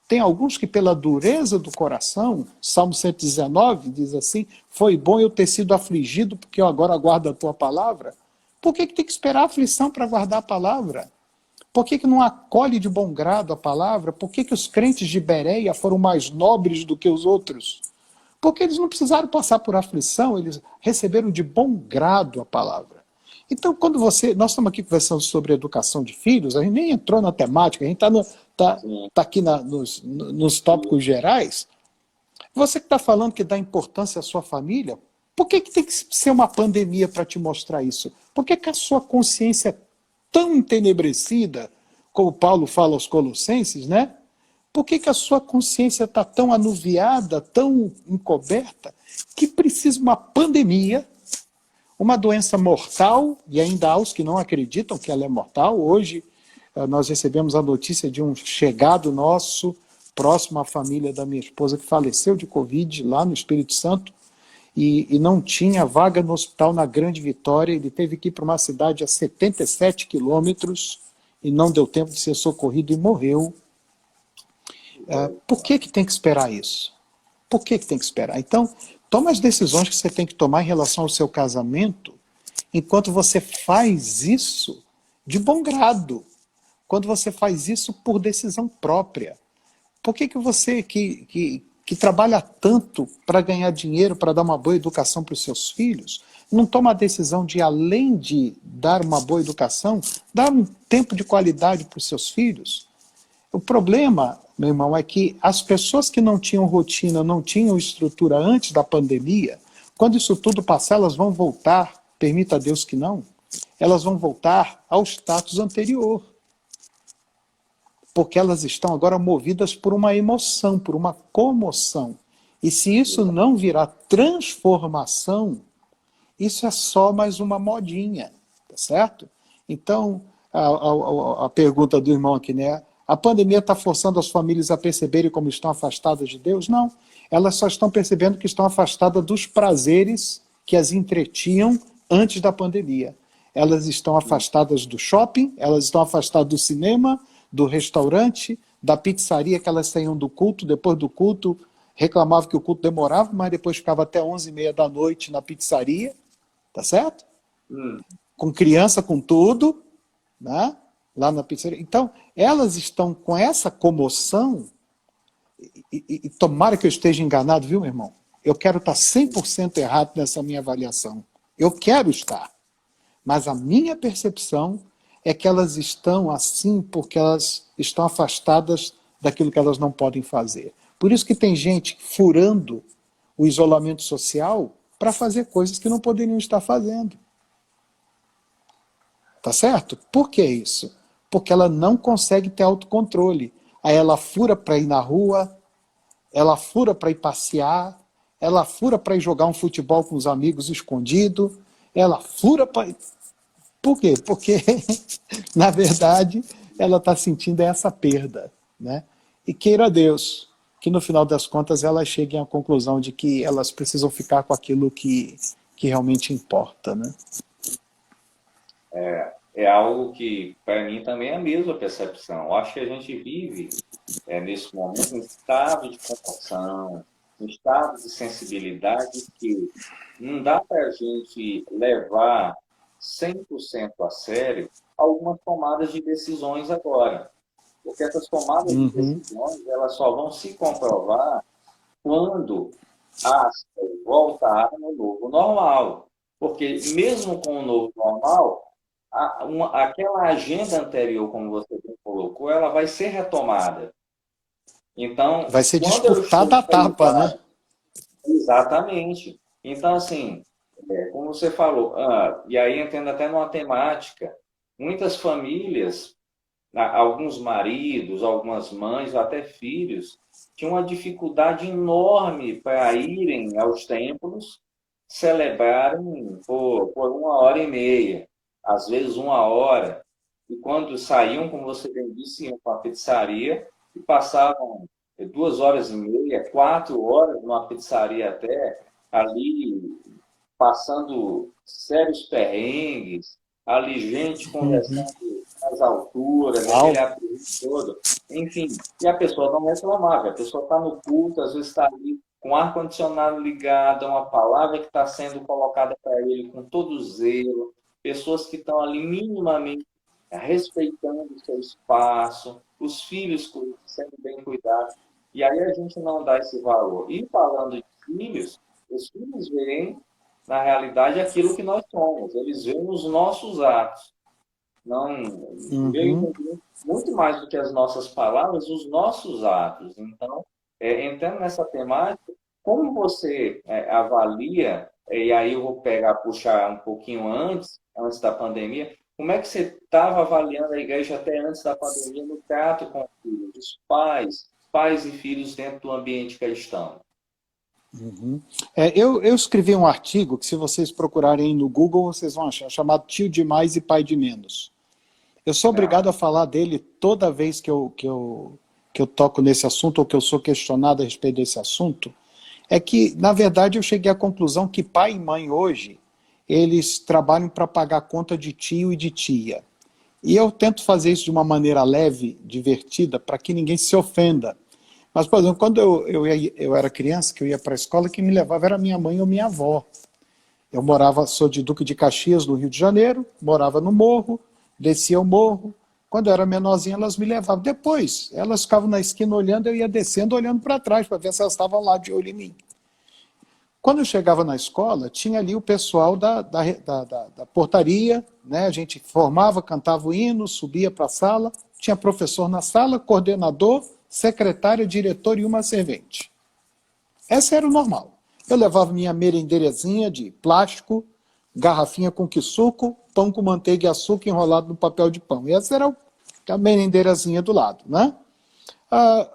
tem alguns que, pela dureza do coração, Salmo 119 diz assim: foi bom eu ter sido afligido, porque eu agora aguardo a tua palavra. Por que tem que esperar a aflição para guardar a palavra? Por que não acolhe de bom grado a palavra? Por que os crentes de Bereia foram mais nobres do que os outros? Porque eles não precisaram passar por aflição, eles receberam de bom grado a palavra. Então, quando nós estamos aqui conversando sobre educação de filhos, a gente nem entrou na temática, a gente está aqui nos tópicos gerais. Você que está falando que dá importância à sua família, Por que tem que ser uma pandemia para te mostrar isso? Por que a sua consciência é tão entenebrecida, como Paulo fala aos Colossenses, né? Por que a sua consciência está tão anuviada, tão encoberta, que precisa uma pandemia, uma doença mortal, e ainda há os que não acreditam que ela é mortal. Hoje nós recebemos a notícia de um chegado nosso, próximo à família da minha esposa, que faleceu de Covid lá no Espírito Santo, e não tinha vaga no hospital na Grande Vitória. Ele teve que ir para uma cidade a 77 quilômetros e não deu tempo de ser socorrido e morreu. Por que tem que esperar isso? Por que tem que esperar? Então, toma as decisões que você tem que tomar em relação ao seu casamento, enquanto você faz isso de bom grado, quando você faz isso por decisão própria. Por que você que trabalha tanto para ganhar dinheiro, para dar uma boa educação para os seus filhos, não toma a decisão de, além de dar uma boa educação, dar um tempo de qualidade para os seus filhos? O problema, meu irmão, é que as pessoas que não tinham rotina, não tinham estrutura antes da pandemia, quando isso tudo passar, elas vão voltar, permita a Deus que não, elas vão voltar ao status anterior. Porque elas estão agora movidas por uma emoção, por uma comoção. E se isso não virar transformação, isso é só mais uma modinha, tá certo? Então, a pergunta do irmão aqui, né? A pandemia está forçando as famílias a perceberem como estão afastadas de Deus? Não. Elas só estão percebendo que estão afastadas dos prazeres que as entretinham antes da pandemia. Elas estão afastadas do shopping, elas estão afastadas do cinema, do restaurante, da pizzaria, que elas saíam do culto, depois do culto reclamavam que o culto demorava, mas depois ficava até 11h30 da noite na pizzaria, tá certo? Com criança, com tudo, né? Lá na pizzaria. Então, elas estão com essa comoção, e tomara que eu esteja enganado, viu, meu irmão? Eu quero estar 100% errado nessa minha avaliação. Eu quero estar. Mas a minha percepção é que elas estão assim porque elas estão afastadas daquilo que elas não podem fazer. Por isso que tem gente furando o isolamento social para fazer coisas que não poderiam estar fazendo. Tá certo? Por que isso? Porque ela não consegue ter autocontrole. Aí ela fura para ir na rua, ela fura para ir passear, ela fura para ir jogar um futebol com os amigos escondido, ela fura para... Por quê? Porque, na verdade, ela está sentindo essa perda, né? E queira Deus que, no final das contas, elas cheguem à conclusão de que elas precisam ficar com aquilo que realmente importa, né? É algo que, para mim, também é a mesma percepção. Eu acho que a gente vive, nesse momento, um estado de comoção, um estado de sensibilidade que não dá para a gente levar 100% a sério algumas tomadas de decisões agora. Porque essas tomadas de decisões, elas só vão se comprovar quando as voltar no novo normal. Porque mesmo com o novo normal, aquela agenda anterior, como você bem colocou, ela vai ser retomada. Então, vai ser disputada a tapa, né? Exatamente. Então, assim, como você falou, e aí entrando até numa temática, muitas famílias, alguns maridos, algumas mães, até filhos, tinham uma dificuldade enorme para irem aos templos, celebrarem por 1h30, às vezes 1 hora, e quando saíam, como você bem disse, iam para a pizzaria e passavam 2h30, 4 horas numa pizzaria até, ali passando sérios perrengues, ali gente conversando nas alturas, aquele apelido todo, enfim, e a pessoa não reclamava, a pessoa está no culto, às vezes está ali com o ar-condicionado ligado, uma palavra que está sendo colocada para ele com todo zelo, pessoas que estão ali minimamente respeitando o seu espaço, os filhos sendo bem cuidados, e aí a gente não dá esse valor. E falando de filhos, os filhos veem, na realidade, aquilo que nós somos, eles veem os nossos atos. Não veem muito mais do que as nossas palavras, os nossos atos. Então, entrando nessa temática, como você avalia e aí eu vou puxar um pouquinho antes da pandemia, como é que você estava avaliando a igreja até antes da pandemia no trato com os filhos, os pais e filhos dentro do ambiente cristão? Uhum. Eu escrevi um artigo que, se vocês procurarem no Google, vocês vão achar, chamado Tio de Mais e Pai de Menos. Eu sou Ah, obrigado a falar dele toda vez que eu toco nesse assunto, ou que eu sou questionado a respeito desse assunto, é que, na verdade, eu cheguei à conclusão que pai e mãe hoje, eles trabalham para pagar a conta de tio e de tia. E eu tento fazer isso de uma maneira leve, divertida, para que ninguém se ofenda. Mas, por exemplo, quando eu era criança, que eu ia para a escola, quem me levava era minha mãe ou minha avó. Eu sou de Duque de Caxias, no Rio de Janeiro, morava no morro, descia o morro. Quando eu era menorzinha, elas me levavam. Depois, elas ficavam na esquina olhando, eu ia descendo, olhando para trás, para ver se elas estavam lá de olho em mim. Quando eu chegava na escola, tinha ali o pessoal da portaria, né? A gente formava, cantava o hino, subia para a sala, tinha professor na sala, coordenador, secretária, diretor e uma servente. Essa era o normal. Eu levava minha merendeirazinha de plástico, garrafinha com quisuco, pão com manteiga e açúcar enrolado no papel de pão. E essa era a merendeirazinha do lado, né? Ah,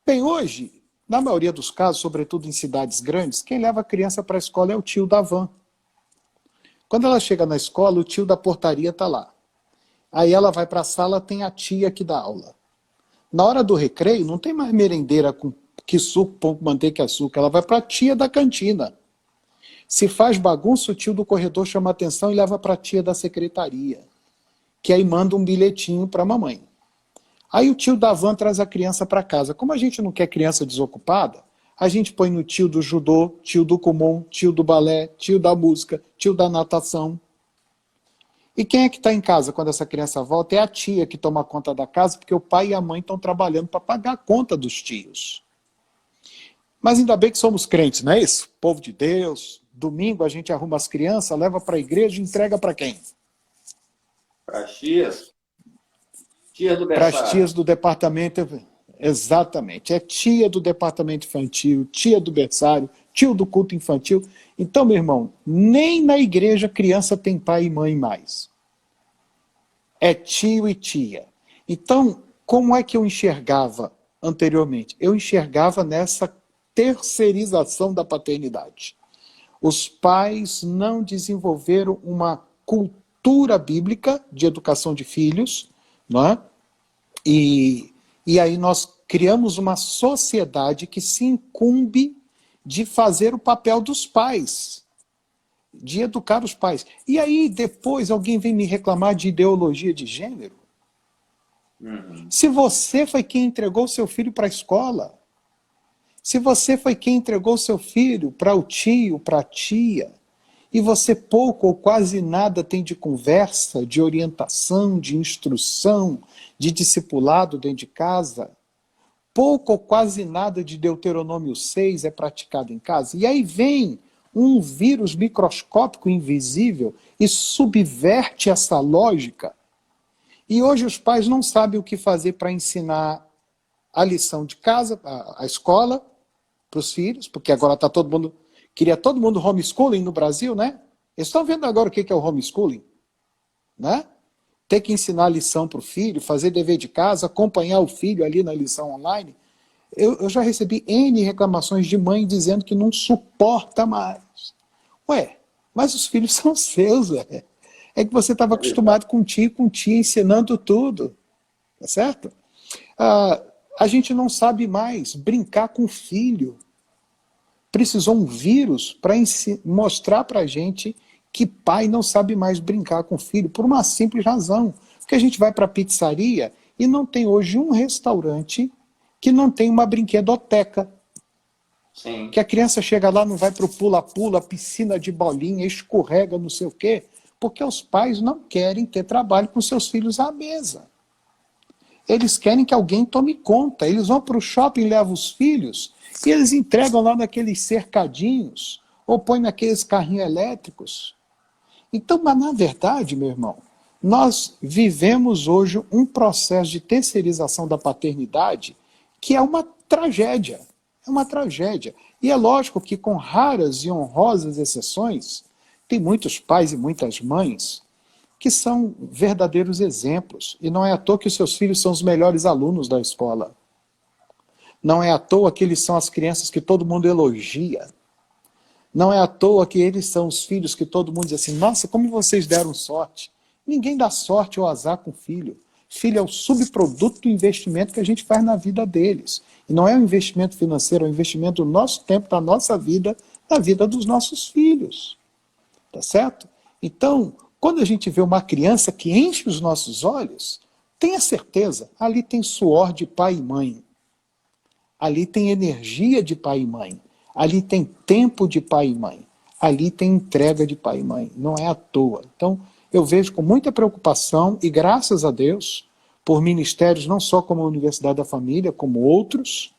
bem, hoje, na maioria dos casos, sobretudo em cidades grandes, quem leva a criança para a escola é o tio da van. Quando ela chega na escola, o tio da portaria está lá. Aí ela vai para a sala, tem a tia que dá aula. Na hora do recreio, não tem mais merendeira com suco, pão com manteiga e açúcar. Ela vai para a tia da cantina. Se faz bagunça, o tio do corredor chama atenção e leva para a tia da secretaria, que aí manda um bilhetinho para a mamãe. Aí o tio da van traz a criança para casa. Como a gente não quer criança desocupada, a gente põe no tio do judô, tio do kumon, tio do balé, tio da música, tio da natação. E quem é que está em casa quando essa criança volta? É a tia que toma conta da casa, porque o pai e a mãe estão trabalhando para pagar a conta dos tios. Mas ainda bem que somos crentes, não é isso? Povo de Deus. Domingo a gente arruma as crianças, leva para a igreja e entrega para quem? para as tias do Para as berçário. tias do departamento. Exatamente. É tia do departamento infantil, tia do berçário, tio do culto infantil. Então, meu irmão, nem na igreja criança tem pai e mãe mais. É tio e tia. Então, como é que eu enxergava anteriormente? Eu enxergava nessa terceirização da paternidade. Os pais não desenvolveram uma cultura bíblica de educação de filhos, não é? E aí nós criamos uma sociedade que se incumbe de fazer o papel dos pais, de educar os pais. E aí depois alguém vem me reclamar de ideologia de gênero? Uhum. Se você foi quem entregou seu filho para a escola, se você foi quem entregou seu filho para o tio, para a tia, e você pouco ou quase nada tem de conversa, de orientação, de instrução, de discipulado dentro de casa, pouco ou quase nada de Deuteronômio 6 é praticado em casa, e aí vem um vírus microscópico invisível e subverte essa lógica. E hoje os pais não sabem o que fazer para ensinar a lição de casa, a escola, para os filhos, porque agora está todo mundo... Queria todo mundo homeschooling no Brasil, né? Eles estão vendo agora o que é o homeschooling, né? Ter que ensinar a lição para o filho, fazer dever de casa, acompanhar o filho ali na lição online. Eu já recebi N reclamações de mãe dizendo que não suporta mais. Ué, mas os filhos são seus, ué. É que você estava acostumado com tia ensinando tudo, tá certo? A gente não sabe mais brincar com o filho. Precisou um vírus para mostrar para a gente que pai não sabe mais brincar com o filho, por uma simples razão. Porque a gente vai para a pizzaria e não tem hoje um restaurante que não tem uma brinquedoteca. Sim. Que a criança chega lá, não vai para o pula-pula, piscina de bolinha, escorrega, não sei o quê, porque os pais não querem ter trabalho com seus filhos à mesa. Eles querem que alguém tome conta. Eles vão para o shopping, levam os filhos, e eles entregam lá naqueles cercadinhos, ou põem naqueles carrinhos elétricos. Então, mas na verdade, meu irmão, nós vivemos hoje um processo de terceirização da paternidade que é uma tragédia. É uma tragédia. E é lógico que, com raras e honrosas exceções, tem muitos pais e muitas mães que são verdadeiros exemplos. E não é à toa que os seus filhos são os melhores alunos da escola. Não é à toa que eles são as crianças que todo mundo elogia. Não é à toa que eles são os filhos que todo mundo diz assim, nossa, como vocês deram sorte. Ninguém dá sorte ou azar com filho. Filho é o subproduto do investimento que a gente faz na vida deles. E não é um investimento financeiro, é um investimento do nosso tempo, da nossa vida, na vida dos nossos filhos. Tá certo? Então, quando a gente vê uma criança que enche os nossos olhos, tenha certeza, ali tem suor de pai e mãe. Ali tem energia de pai e mãe. Ali tem tempo de pai e mãe. Ali tem entrega de pai e mãe. Não é à toa. Então, eu vejo com muita preocupação, e graças a Deus, por ministérios não só como a Universidade da Família, como outros,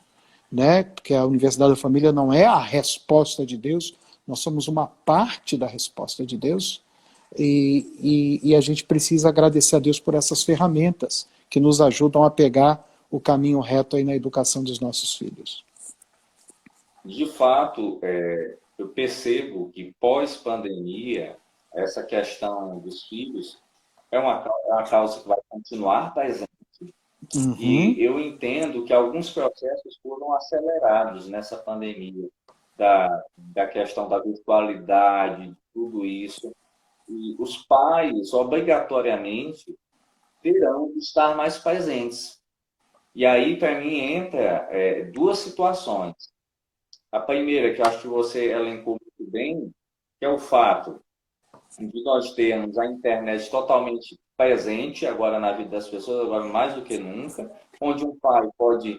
né? Porque a Universidade da Família não é a resposta de Deus, nós somos uma parte da resposta de Deus, e a gente precisa agradecer a Deus por essas ferramentas que nos ajudam a pegar o caminho reto aí na educação dos nossos filhos. De fato, eu percebo que pós-pandemia, essa questão dos filhos é uma causa que vai continuar presente. Uhum. E eu entendo que alguns processos foram acelerados nessa pandemia, da questão da virtualidade, tudo isso. E os pais, obrigatoriamente, terão de estar mais presentes. E aí, para mim, entra duas situações. A primeira, que eu acho que você elencou muito bem, que é o fato de nós termos a internet totalmente presente agora na vida das pessoas, agora mais do que nunca, onde um pai pode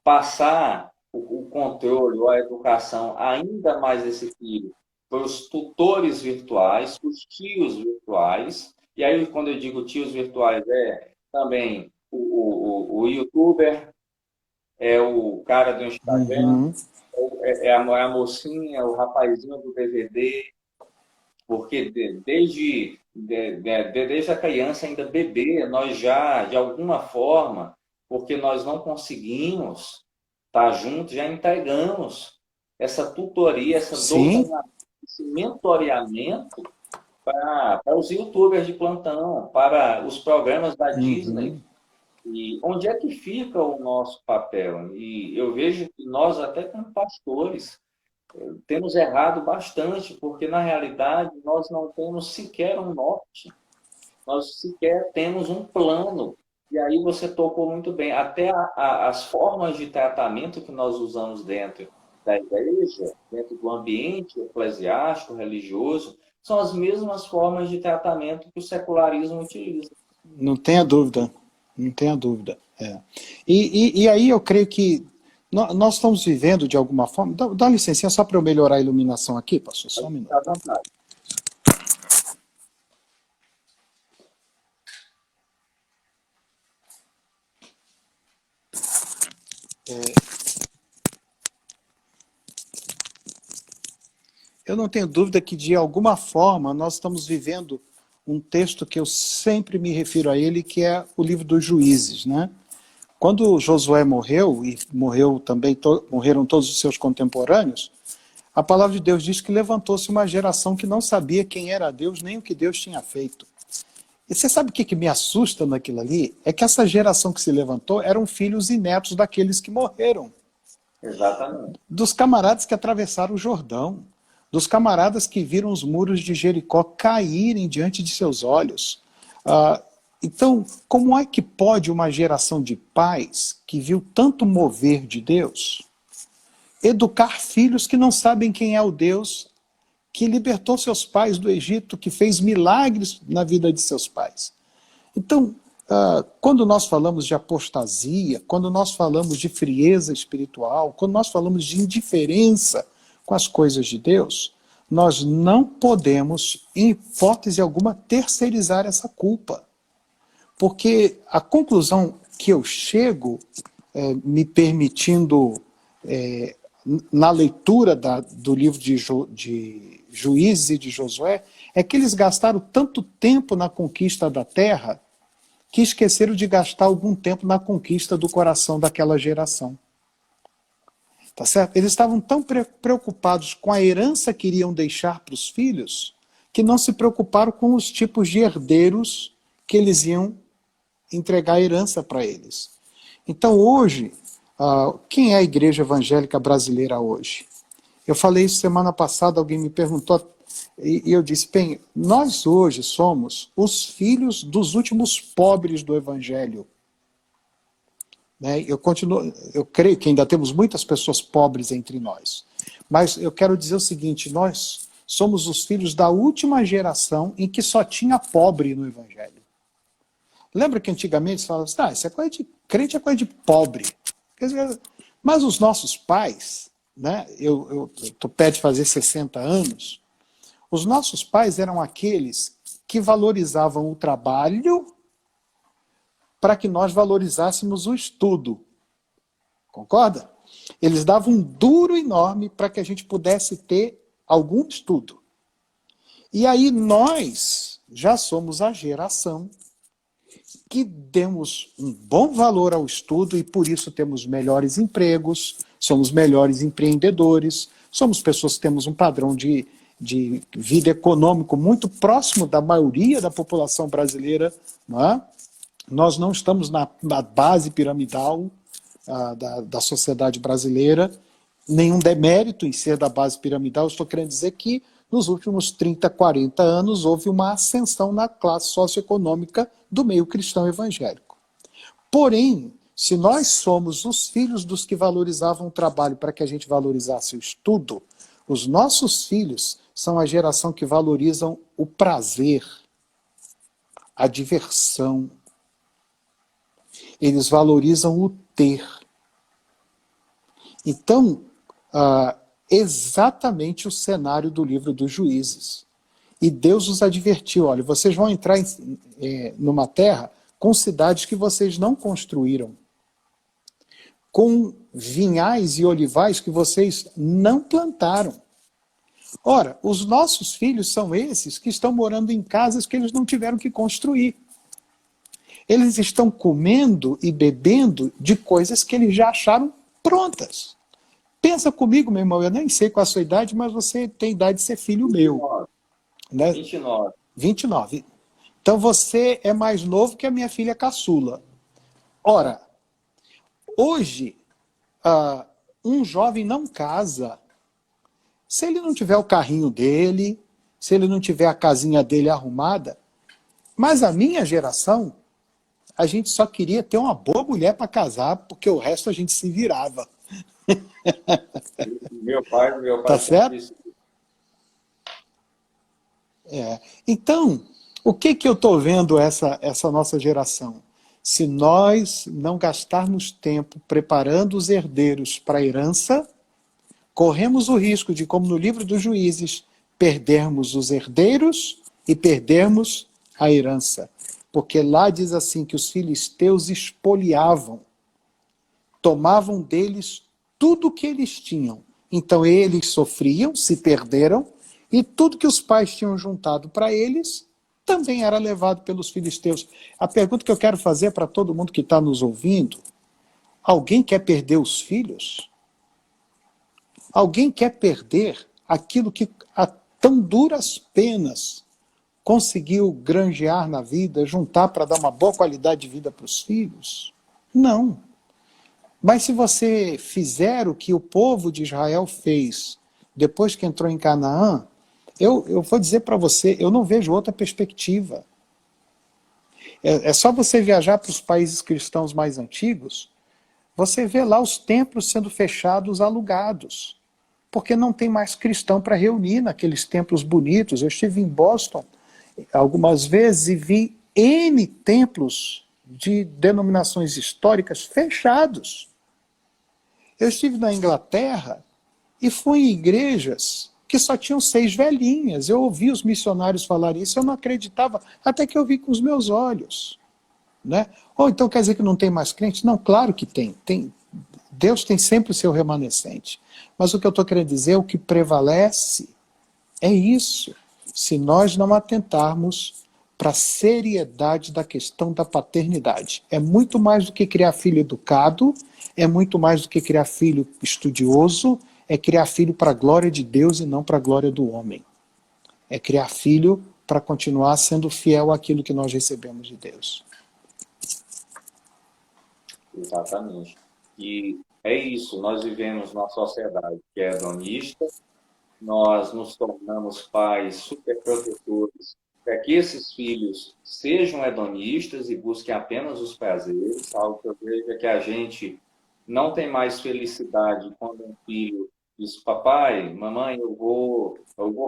passar o controle ou a educação ainda mais desse filho para os tutores virtuais, os tios virtuais. E aí, quando eu digo tios virtuais, é também o youtuber, é o cara do Instagram, é a mocinha, o rapazinho do DVD, porque desde a criança, ainda bebê, nós já, de alguma forma, porque nós não conseguimos estar juntos, já entregamos essa tutoria, esse mentoreamento para os youtubers de plantão, para os programas da Disney. E onde é que fica o nosso papel? E eu vejo que nós, até como pastores, temos errado bastante, porque na realidade nós não temos sequer um norte, nós sequer temos um plano. E aí você tocou muito bem, até as formas de tratamento que nós usamos dentro da igreja, dentro do ambiente eclesiástico, religioso, são as mesmas formas de tratamento que o secularismo utiliza. Não tenha dúvida, não tenha dúvida. E aí eu creio que nós estamos vivendo de alguma forma... Dá uma licencinha só para eu melhorar a iluminação aqui, pastor, só um minuto. À vontade. Eu não tenho dúvida que, de alguma forma, nós estamos vivendo um texto que eu sempre me refiro a ele, que é o livro dos Juízes, né? Quando Josué morreu, e morreram todos os seus contemporâneos, a palavra de Deus diz que levantou-se uma geração que não sabia quem era Deus, nem o que Deus tinha feito. E você sabe o que me assusta naquilo ali? É que essa geração que se levantou eram filhos e netos daqueles que morreram. Exatamente. Dos camaradas que atravessaram o Jordão, dos camaradas que viram os muros de Jericó caírem diante de seus olhos. Então, como é que pode uma geração de pais que viu tanto mover de Deus educar filhos que não sabem quem é o Deus que libertou seus pais do Egito, que fez milagres na vida de seus pais? Então, quando nós falamos de apostasia, quando nós falamos de frieza espiritual, quando nós falamos de indiferença com as coisas de Deus, nós não podemos, em hipótese alguma, terceirizar essa culpa. Porque a conclusão que eu chego, me permitindo, na leitura do livro de Juízes e de Josué, é que eles gastaram tanto tempo na conquista da terra que esqueceram de gastar algum tempo na conquista do coração daquela geração. Tá certo? Eles estavam tão preocupados com a herança que iriam deixar para os filhos, que não se preocuparam com os tipos de herdeiros que eles iam entregar a herança para eles. Então hoje, quem é a igreja evangélica brasileira hoje? Eu falei isso semana passada, alguém me perguntou, e eu disse, bem, nós hoje somos os filhos dos últimos pobres do evangelho. Né? Eu creio que ainda temos muitas pessoas pobres entre nós. Mas eu quero dizer o seguinte, nós somos os filhos da última geração em que só tinha pobre no evangelho. Lembra que antigamente se falava assim, isso é coisa de crente, é coisa de pobre. Mas os nossos pais, né, eu estou perto de fazer 60 anos, os nossos pais eram aqueles que valorizavam o trabalho para que nós valorizássemos o estudo. Concorda? Eles davam um duro enorme para que a gente pudesse ter algum estudo. E aí nós já somos a geração que demos um bom valor ao estudo e por isso temos melhores empregos, somos melhores empreendedores, somos pessoas que temos um padrão de vida econômico muito próximo da maioria da população brasileira, não é? Nós não estamos na base piramidal da sociedade brasileira, nenhum demérito em ser da base piramidal, eu estou querendo dizer que nos últimos 30, 40 anos houve uma ascensão na classe socioeconômica do meio cristão evangélico. Porém, se nós somos os filhos dos que valorizavam o trabalho para que a gente valorizasse o estudo, os nossos filhos são a geração que valorizam o prazer, a diversão. Eles valorizam o ter. Então, exatamente o cenário do livro dos Juízes. E Deus os advertiu, olha, vocês vão entrar numa terra com cidades que vocês não construíram, com vinhais e olivais que vocês não plantaram. Ora, os nossos filhos são esses que estão morando em casas que eles não tiveram que construir. Eles estão comendo e bebendo de coisas que eles já acharam prontas. Pensa comigo, meu irmão, eu nem sei qual a sua idade, mas você tem idade de ser filho 29. meu. Né? 29. 29. Então você é mais novo que a minha filha caçula. Ora, hoje, um jovem não casa se ele não tiver o carrinho dele, se ele não tiver a casinha dele arrumada. Mas a minha geração, a gente só queria ter uma boa mulher para casar, porque o resto a gente se virava. Meu pai tá certo? Então, o que eu estou vendo essa nossa geração? Se nós não gastarmos tempo preparando os herdeiros para a herança, corremos o risco de, como no livro dos Juízes, perdermos os herdeiros e perdermos a herança. Porque lá diz assim que os filisteus espoliavam, tomavam deles tudo que eles tinham. Então eles sofriam, se perderam, e tudo que os pais tinham juntado para eles também era levado pelos filisteus. A pergunta que eu quero fazer para todo mundo que está nos ouvindo, alguém quer perder os filhos? Alguém quer perder aquilo que a tão duras penas conseguiu granjear na vida, juntar para dar uma boa qualidade de vida para os filhos? Não. Mas se você fizer o que o povo de Israel fez depois que entrou em Canaã, eu vou dizer para você, eu não vejo outra perspectiva. É só você viajar para os países cristãos mais antigos, você vê lá os templos sendo fechados, alugados, porque não tem mais cristão para reunir naqueles templos bonitos. Eu estive em Boston algumas vezes e vi N templos de denominações históricas fechados. Eu estive na Inglaterra e fui em igrejas que só tinham 6 velhinhas. Eu ouvi os missionários falar isso, eu não acreditava, até que eu vi com os meus olhos. Né? Ou então quer dizer que não tem mais crente? Não, claro que tem. Deus tem sempre o seu remanescente. Mas o que eu estou querendo dizer, o que prevalece é isso. Se nós não atentarmos para a seriedade da questão da paternidade. É muito mais do que criar filho educado, é muito mais do que criar filho estudioso, é criar filho para a glória de Deus e não para a glória do homem. É criar filho para continuar sendo fiel àquilo que nós recebemos de Deus. Exatamente. E é isso, nós vivemos numa sociedade que é hedonista, nós nos tornamos pais superprotetores para que esses filhos sejam hedonistas e busquem apenas os prazeres. Algo que eu vejo é que a gente não tem mais felicidade quando um filho diz: papai, mamãe, eu vou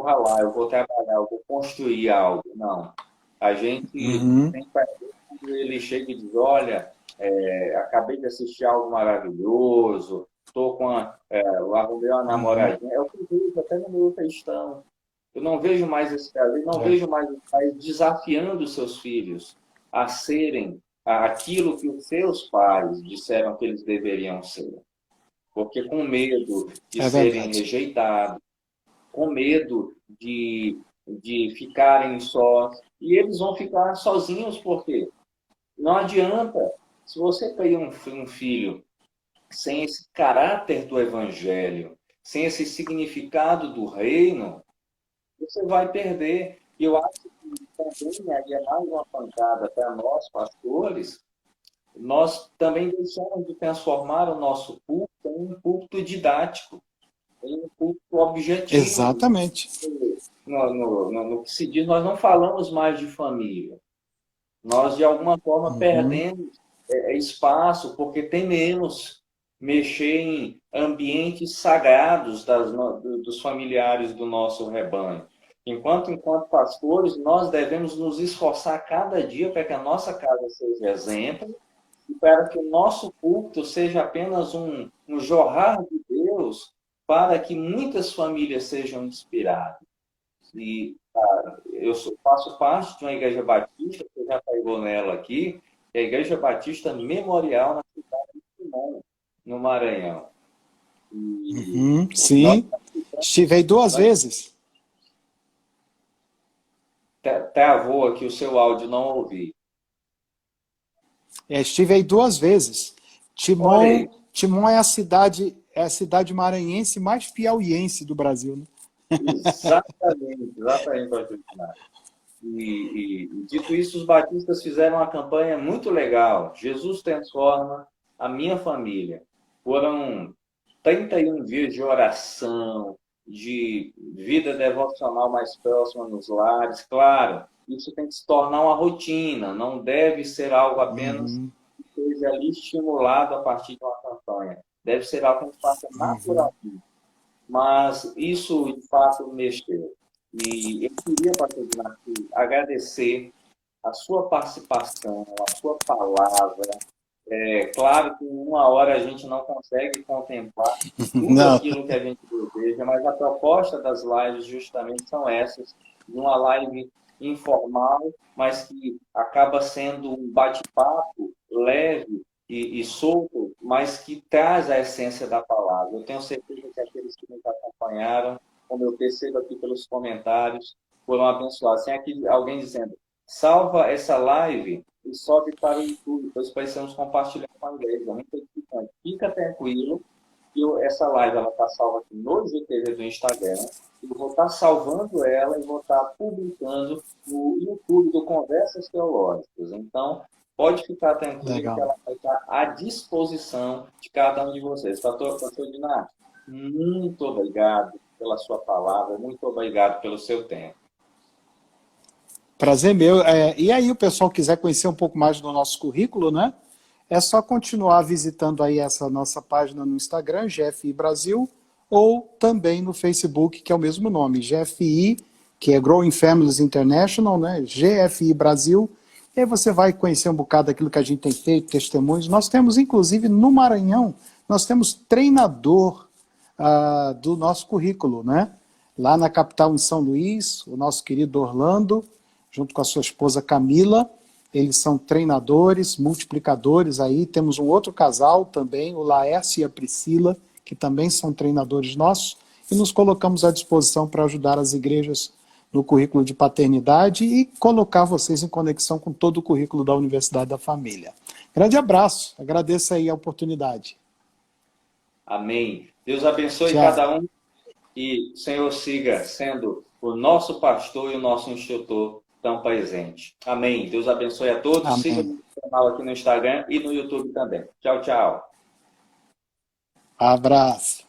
ralar, eu vou trabalhar, eu vou construir algo. Não. A gente tem prazer quando ele chega e diz: olha, acabei de assistir algo maravilhoso, estou arrumei uma namoradinha. É o que eu vejo até no meu cristão. Eu não vejo mais esse prazer, não vejo mais os pais desafiando os seus filhos a serem aquilo que os seus pais disseram que eles deveriam ser. Porque com medo de serem rejeitados, com medo de ficarem sós, e eles vão ficar sozinhos, porque não adianta. Se você cria um filho sem esse caráter do evangelho, sem esse significado do reino, você vai perder. E eu acho que também aí é mais uma pancada para nós, pastores. Nós também deixamos de transformar o nosso culto em um culto didático, em um culto objetivo. Exatamente. No que se diz, nós não falamos mais de família. Nós, de alguma forma, perdemos espaço, porque tememos mexer em ambientes sagrados dos familiares do nosso rebanho. Enquanto pastores, nós devemos nos esforçar cada dia para que a nossa casa seja exemplo e para que o nosso culto seja apenas um jorrar de Deus para que muitas famílias sejam inspiradas. E faço parte de uma igreja batista, você já pegou nela aqui, que é a Igreja Batista Memorial na cidade de Simão, no Maranhão. Sim, estive aí 2 vezes. Travou aqui o seu áudio, não ouvi. Estive aí 2 vezes. Timon é a cidade maranhense mais piauiense do Brasil, né? Exatamente, pastor Inácio. E dito isso, os batistas fizeram uma campanha muito legal. Jesus transforma a minha família. Foram 31 dias de oração, de vida devocional mais próxima nos lares. Claro, isso tem que se tornar uma rotina, não deve ser algo apenas que seja ali estimulado a partir de uma campanha. Deve ser algo que faça naturalmente. Mas isso, de fato, mexeu. E eu queria, pastor Inácio, agradecer a sua participação, a sua palavra. Claro que em 1 hora a gente não consegue contemplar tudo aquilo que a gente deseja, mas a proposta das lives justamente são essas, de uma live informal, mas que acaba sendo um bate-papo leve e solto, mas que traz a essência da palavra. Eu tenho certeza que aqueles que nos acompanharam, como eu percebo aqui pelos comentários, foram abençoados. Tem aqui alguém dizendo: salva essa live e sobe para o YouTube, pois precisamos compartilhar com a igreja. Muito edificante. Fica tranquilo que essa live está salva aqui no GTV do Instagram. Eu vou estar salvando ela e vou estar publicando no YouTube do Conversas Teológicas. Então, pode ficar tranquilo que ela vai estar à disposição de cada um de vocês. Pastor Inácio, muito obrigado pela sua palavra, muito obrigado pelo seu tempo. Prazer meu. E aí, o pessoal quiser conhecer um pouco mais do nosso currículo, né? É só continuar visitando aí essa nossa página no Instagram, GFI Brasil, ou também no Facebook, que é o mesmo nome, GFI, que é Growing Families International, né? GFI Brasil. E aí você vai conhecer um bocado daquilo que a gente tem feito, testemunhos. Nós temos, inclusive, no Maranhão, nós temos treinador do nosso currículo, né? Lá na capital, em São Luís, o nosso querido Orlando, junto com a sua esposa Camila, eles são treinadores, multiplicadores aí. Temos um outro casal também, o Laércio e a Priscila, que também são treinadores nossos, e nos colocamos à disposição para ajudar as igrejas no currículo de paternidade e colocar vocês em conexão com todo o currículo da Universidade da Família. Grande abraço, agradeço aí a oportunidade. Amém. Deus abençoe Tchau. cada um e o Senhor siga sendo o nosso pastor e o nosso instrutor tão presente. Amém. Deus abençoe a todos. Siga Amém. o canal aqui no Instagram e no YouTube também. Tchau, tchau. Abraço.